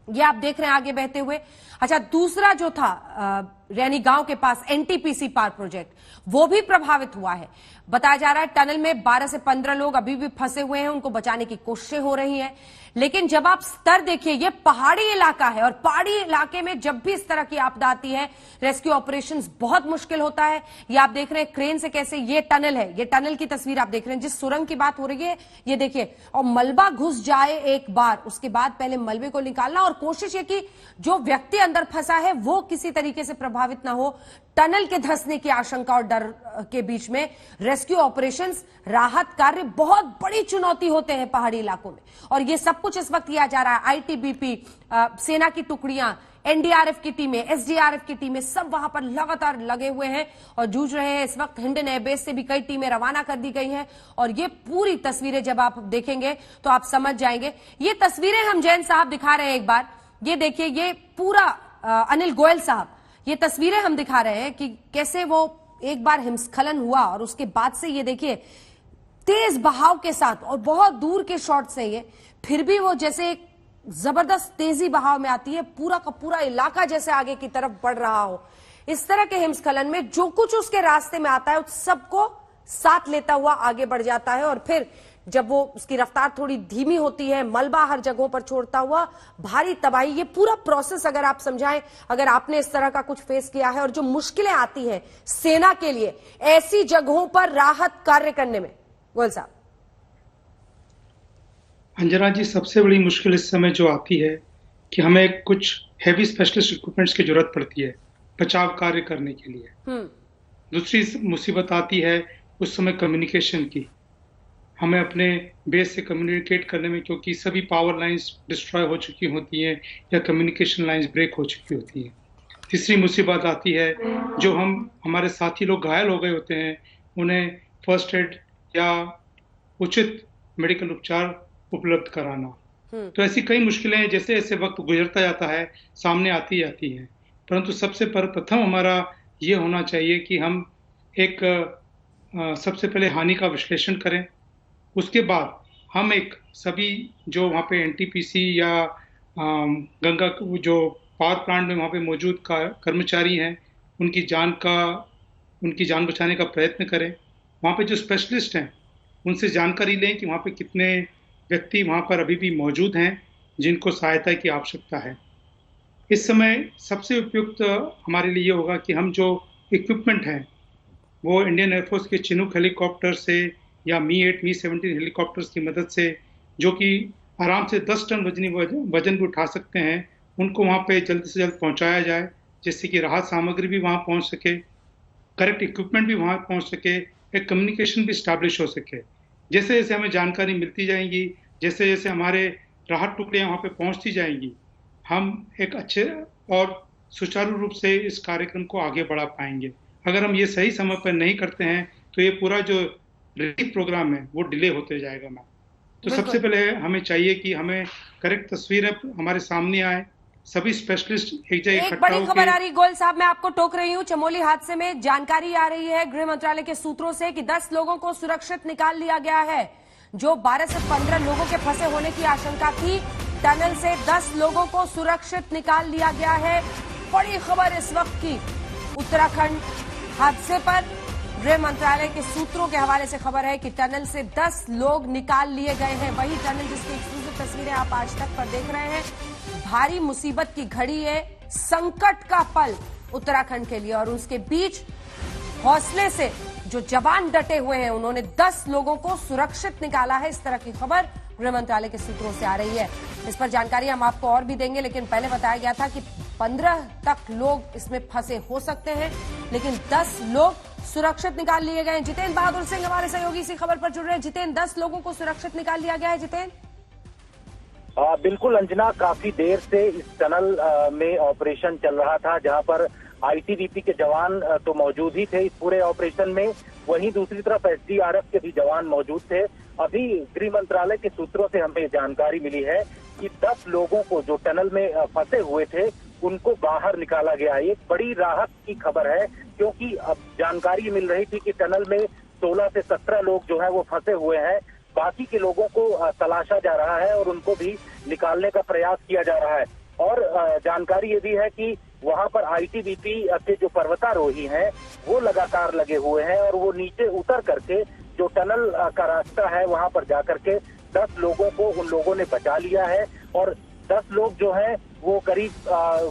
ये आप देख रहे हैं आगे बहते हुए। अच्छा, दूसरा जो था रैनी गांव के पास एनटीपीसी पावर प्रोजेक्ट, वो भी प्रभावित हुआ है। बताया जा रहा है टनल में 12 से 15 लोग अभी भी फंसे हुए हैं, उनको बचाने की कोशिशें हो रही हैं। लेकिन जब आप स्तर देखिए, ये पहाड़ी इलाका है और पहाड़ी इलाके में जब भी इस तरह की आपदा आती है रेस्क्यू ऑपरेशंस बहुत मुश्किल होता है। ये आप देख रहे हैं क्रेन से कैसे, ये टनल है, ये टनल की तस्वीर आप देख रहे हैं, जिस सुरंग की बात हो रही है ये देखिए, और मलबा घुस जाए एक बार, उसके बाद पहले मलबे को निकालना और कोशिश ये कि जो व्यक्ति अंदर फंसा है वो किसी तरीके से प्रभावित ना हो। टनल के धंसने की आशंका और डर के बीच में रेस्क्यू ऑपरेशंस, राहत कार्य बहुत बड़ी चुनौती होते हैं पहाड़ी इलाकों में, और ये सब कुछ इस वक्त किया जा रहा है। आईटीबीपी, सेना की टुकड़ियां, एनडीआरएफ की टीमें, एसडीआरएफ की टीमें सब वहां पर लगातार लगे हुए हैं और जूझ रहे हैं। इस वक्त हिंडन एयरबेस से भी कई टीमें रवाना कर दी गई हैं और ये पूरी तस्वीरें जब आप देखेंगे तो आप समझ जाएंगे। ये तस्वीरें हम जैन साहब दिखा रहे हैं एक बार, ये देखिए, ये पूरा अनिल गोयल साहब, ये तस्वीरें हम दिखा रहे हैं कि कैसे वो एक बार हिमस्खलन हुआ और उसके बाद से ये देखिए तेज बहाव के साथ, और बहुत दूर के शॉट्स हैं ये, फिर भी वो जैसे एक जबरदस्त तेजी बहाव में आती है, पूरा का पूरा इलाका जैसे आगे की तरफ बढ़ रहा हो। इस तरह के हिमस्खलन में जो कुछ उसके रास्ते में आता है उस सबको साथ लेता हुआ आगे बढ़ जाता है और फिर जब वो उसकी रफ्तार थोड़ी धीमी होती है, मलबा हर जगहों पर छोड़ता हुआ भारी तबाही, ये पूरा प्रोसेस अगर आप समझाएं, अगर आपने इस तरह का कुछ फेस किया है और जो मुश्किलें आती हैं सेना के लिए ऐसी जगहों पर राहत कार्य करने में। गोयल साहब। अंजना जी, सबसे बड़ी मुश्किल इस समय जो आती है कि हमें कुछ हैवी स्पेशलिस्ट इक्विपमेंट्स की जरूरत पड़ती है बचाव कार्य करने के लिए। दूसरी मुसीबत आती है उस समय कम्युनिकेशन की, हमें अपने बेस से कम्युनिकेट करने में, क्योंकि सभी पावर लाइंस डिस्ट्रॉय हो चुकी होती हैं या कम्युनिकेशन लाइंस ब्रेक हो चुकी होती हैं। तीसरी मुसीबत आती है जो हमारे साथी लोग घायल हो गए होते हैं, उन्हें फर्स्ट एड या उचित मेडिकल उपचार उपलब्ध कराना। तो ऐसी कई मुश्किलें जैसे जैसे वक्त गुजरता जाता है सामने आती जाती हैं, परंतु सबसे प्रथम हमारा ये होना चाहिए कि हम एक सबसे पहले हानि का विश्लेषण करें, उसके बाद हम एक सभी जो वहाँ पे एनटीपीसी या गंगा जो पावर प्लांट में वहाँ पे मौजूद कर्मचारी हैं उनकी जान बचाने का प्रयत्न करें। वहाँ पे जो स्पेशलिस्ट हैं उनसे जानकारी लें कि वहाँ पे कितने व्यक्ति वहाँ पर अभी भी मौजूद हैं जिनको सहायता की आवश्यकता है। इस समय सबसे उपयुक्त हमारे लिए ये होगा कि हम जो इक्विपमेंट हैं वो इंडियन एयरफोर्स के चिनूक हेलीकॉप्टर से या मी-8 मी-17 हेलीकॉप्टर्स की मदद से, जो कि आराम से 10 टन वजन भी उठा सकते हैं, उनको वहाँ पे जल्द से जल्द पहुँचाया जाए, जिससे कि राहत सामग्री भी वहाँ पहुँच सके, करेक्ट इक्विपमेंट भी वहाँ पहुँच सके, एक कम्युनिकेशन भी स्टैब्लिश हो सके। जैसे जैसे हमें जानकारी मिलती जाएंगी, जैसे जैसे हमारे राहत टुकड़ियाँ वहाँ पे पहुँचती जाएंगी, हम एक अच्छे और सुचारू रूप से इस कार्यक्रम को आगे बढ़ा पाएंगे। अगर हम ये सही समय पर नहीं करते हैं तो ये पूरा जो रिलीफ प्रोग्राम है वो डिले होते जाएगा मैम। तो सबसे पहले हमें चाहिए कि हमें करेक्ट तस्वीरें हमारे सामने आए, सभी स्पेशलिस्ट एक जगह एक बड़ी खबर आ रही, गोयल साहब मैं आपको टोक रही हूं, चमोली हादसे में जानकारी आ रही है गृह मंत्रालय के सूत्रों से कि 10 लोगों को सुरक्षित निकाल लिया गया है। जो 12 से 15 लोगों के फंसे होने की आशंका थी, टनल से 10 लोगों को सुरक्षित निकाल लिया गया है। बड़ी खबर इस वक्त की उत्तराखंड हादसे पर गृह मंत्रालय के सूत्रों के हवाले से खबर है कि टनल से 10 लोग निकाल लिए गए हैं। वही टनल जिसकी एक्सक्लूसिव तस्वीरें आप आज तक पर देख रहे हैं। भारी मुसीबत की घड़ी है, संकट का पल उत्तराखंड के लिए, और उसके बीच हौसले से जो जवान डटे हुए हैं उन्होंने 10 लोगों को सुरक्षित निकाला है। इस तरह की खबर गृह मंत्रालय के सूत्रों से आ रही है। इस पर जानकारी हम आपको और भी देंगे, लेकिन पहले बताया गया था कि 15 तक लोग इसमें फंसे हो सकते हैं, लेकिन 10 लोग सुरक्षित निकाल लिए गए। जितेंद्र बहादुर सिंह हमारे सहयोगी इसी खबर पर जुड़ रहे हैं। जितेंद्र, 10 लोगों को सुरक्षित निकाल लिया गया है। जितेंद्र, बिल्कुल अंजना, काफी देर से इस टनल में ऑपरेशन चल रहा था, जहां पर आईटीबीपी के जवान तो मौजूद ही थे इस पूरे ऑपरेशन में, वहीं दूसरी तरफ एसडीआरएफ के भी जवान मौजूद थे। अभी गृह मंत्रालय के सूत्रों से हमें जानकारी मिली है कि 10 लोगों को जो टनल में फंसे हुए थे उनको बाहर निकाला गया है। एक बड़ी राहत की खबर है, क्योंकि अब जानकारी मिल रही थी कि टनल में 16 से 17 लोग जो है वो फंसे हुए हैं। बाकी के लोगों को तलाशा जा रहा है और उनको भी निकालने का प्रयास किया जा रहा है। और जानकारी ये भी है कि वहां पर आईटीबीपी के जो पर्वतारोही हैं वो लगातार लगे हुए हैं और वो नीचे उतर करके जो टनल का रास्ता है वहां पर जाकर के 10 लोगों को उन लोगों ने बचा लिया है। और 10 लोग जो हैं वो करीब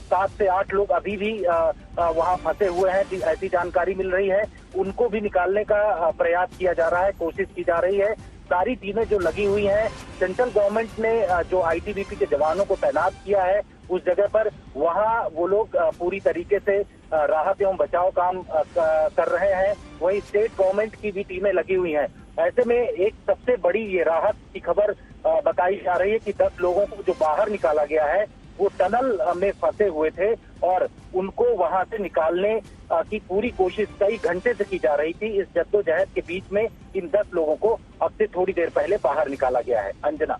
7 से 8 लोग अभी भी वहां फंसे हुए हैं, ऐसी जानकारी मिल रही है। उनको भी निकालने का प्रयास किया जा रहा है, कोशिश की जा रही है। सारी टीमें जो लगी हुई हैं, सेंट्रल गवर्नमेंट ने जो आईटीबीपी के जवानों को तैनात किया है उस जगह पर, वहां वो लोग पूरी तरीके से राहत एवं बचाव काम कर रहे हैं। वहीं स्टेट गवर्नमेंट की भी टीमें लगी हुई हैं। ऐसे में एक सबसे बड़ी ये राहत की खबर बताई जा रही है कि 10 लोगों को जो बाहर निकाला गया है वो टनल में फंसे हुए थे और उनको वहां से निकालने की पूरी कोशिश कई घंटे से की जा रही थी। इस जद्दोजहद के बीच में इन 10 लोगों को अब से थोड़ी देर पहले बाहर निकाला गया है। अंजना,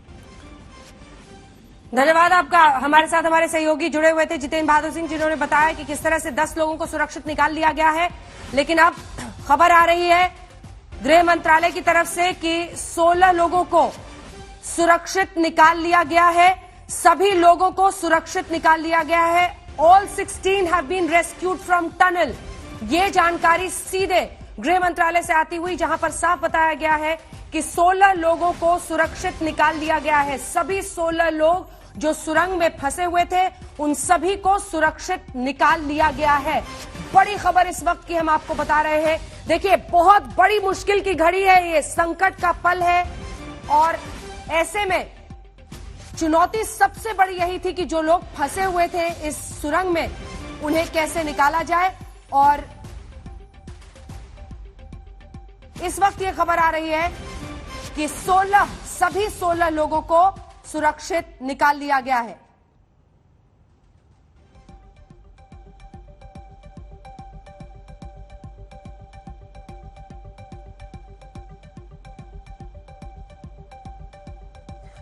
धन्यवाद आपका। हमारे साथ हमारे सहयोगी जुड़े हुए थे जितेंद्र बहादुर सिंह, जिन्होंने बताया कि किस तरह से 10 लोगों को सुरक्षित निकाल लिया गया है। लेकिन अब खबर आ रही है गृह मंत्रालय की तरफ से कि 16 लोगों को सुरक्षित निकाल लिया गया है। सभी लोगों को सुरक्षित निकाल लिया गया है। All 16 have been rescued from tunnel। ये जानकारी सीधे गृह मंत्रालय से आती हुई, जहां पर साफ बताया गया है कि 16 लोगों को सुरक्षित निकाल लिया गया है। सभी 16 लोग जो सुरंग में फंसे हुए थे, उन सभी को सुरक्षित निकाल लिया गया है। बड़ी खबर इस वक्त की हम आपको बता रहे हैं। देखिए, बहुत बड़ी मुश्किल की घड़ी है, ये संकट का पल है और ऐसे में चुनौती सबसे बड़ी यही थी कि जो लोग फंसे हुए थे इस सुरंग में, उन्हें कैसे निकाला जाए। और इस वक्त ये खबर आ रही है कि सभी 16 लोगों को सुरक्षित निकाल लिया गया है।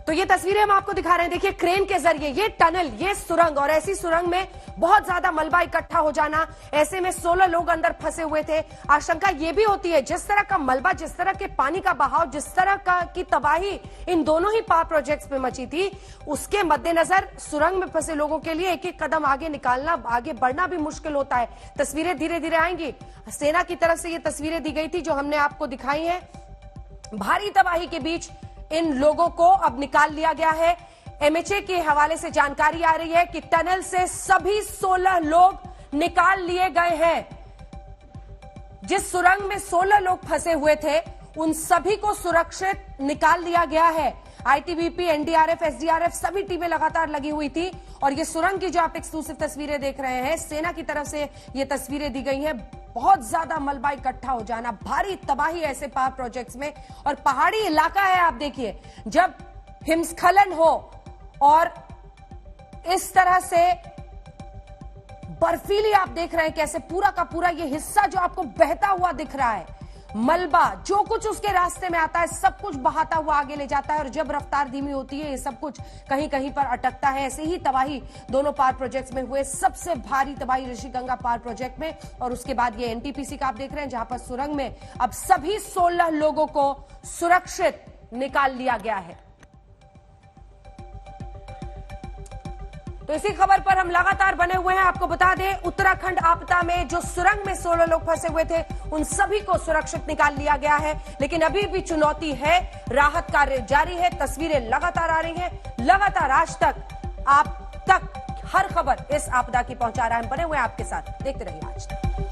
तो ये तस्वीरें हम आपको दिखा रहे हैं। देखिए, क्रेन के जरिए ये टनल, ये सुरंग, और ऐसी सुरंग में बहुत ज्यादा मलबा इकट्ठा हो जाना, ऐसे में 16 लोग अंदर फंसे हुए थे। आशंका ये भी होती है, जिस तरह का मलबा, जिस तरह के पानी का बहाव, जिस तरह की तबाही इन दोनों ही पावर प्रोजेक्ट्स में मची थी, उसके मद्देनजर सुरंग में फंसे लोगों के लिए एक एक कदम आगे निकालना, आगे बढ़ना भी मुश्किल होता है। तस्वीरें धीरे धीरे आएंगी। सेना की तरफ से ये तस्वीरें दी गई थी जो हमने आपको दिखाई है। भारी तबाही के बीच इन लोगों को अब निकाल लिया गया है। एमएचए के हवाले से जानकारी आ रही है कि टनल से सभी 16 लोग निकाल लिए गए हैं। जिस सुरंग में 16 लोग फंसे हुए थे, उन सभी को सुरक्षित निकाल लिया गया है। आईटीबीपी, एनडीआरएफ, एसडीआरएफ सभी टीमें लगातार लगी हुई थी। और ये सुरंग की जो आप एक्सक्लूसिव तस्वीरें देख रहे हैं, सेना की तरफ से ये तस्वीरें दी गई हैं। बहुत ज्यादा मलबा इकट्ठा हो जाना, भारी तबाही ऐसे पावर प्रोजेक्ट्स में। और पहाड़ी इलाका है, आप देखिए, जब हिमस्खलन हो और इस तरह से बर्फीली, आप देख रहे हैं कैसे पूरा का पूरा ये हिस्सा जो आपको बहता हुआ दिख रहा है, मलबा जो कुछ उसके रास्ते में आता है सब कुछ बहाता हुआ आगे ले जाता है। और जब रफ्तार धीमी होती है, ये सब कुछ कहीं कहीं पर अटकता है। ऐसे ही तबाही दोनों पावर प्रोजेक्ट्स में हुए। सबसे भारी तबाही ऋषिगंगा पावर प्रोजेक्ट में, और उसके बाद ये एनटीपीसी का आप देख रहे हैं, जहां पर सुरंग में अब सभी 16 लोगों को सुरक्षित निकाल लिया गया है। तो इसी खबर पर हम लगातार बने हुए हैं। आपको बता दें, उत्तराखंड आपदा में जो सुरंग में 16 लोग फंसे हुए थे, उन सभी को सुरक्षित निकाल लिया गया है। लेकिन अभी भी चुनौती है, राहत कार्य जारी है, तस्वीरें लगातार आ रही हैं। लगातार आज तक आप तक हर खबर इस आपदा की पहुंचा रहा है। हम बने हुए हैं आपके साथ, देखते रहिए आज तक।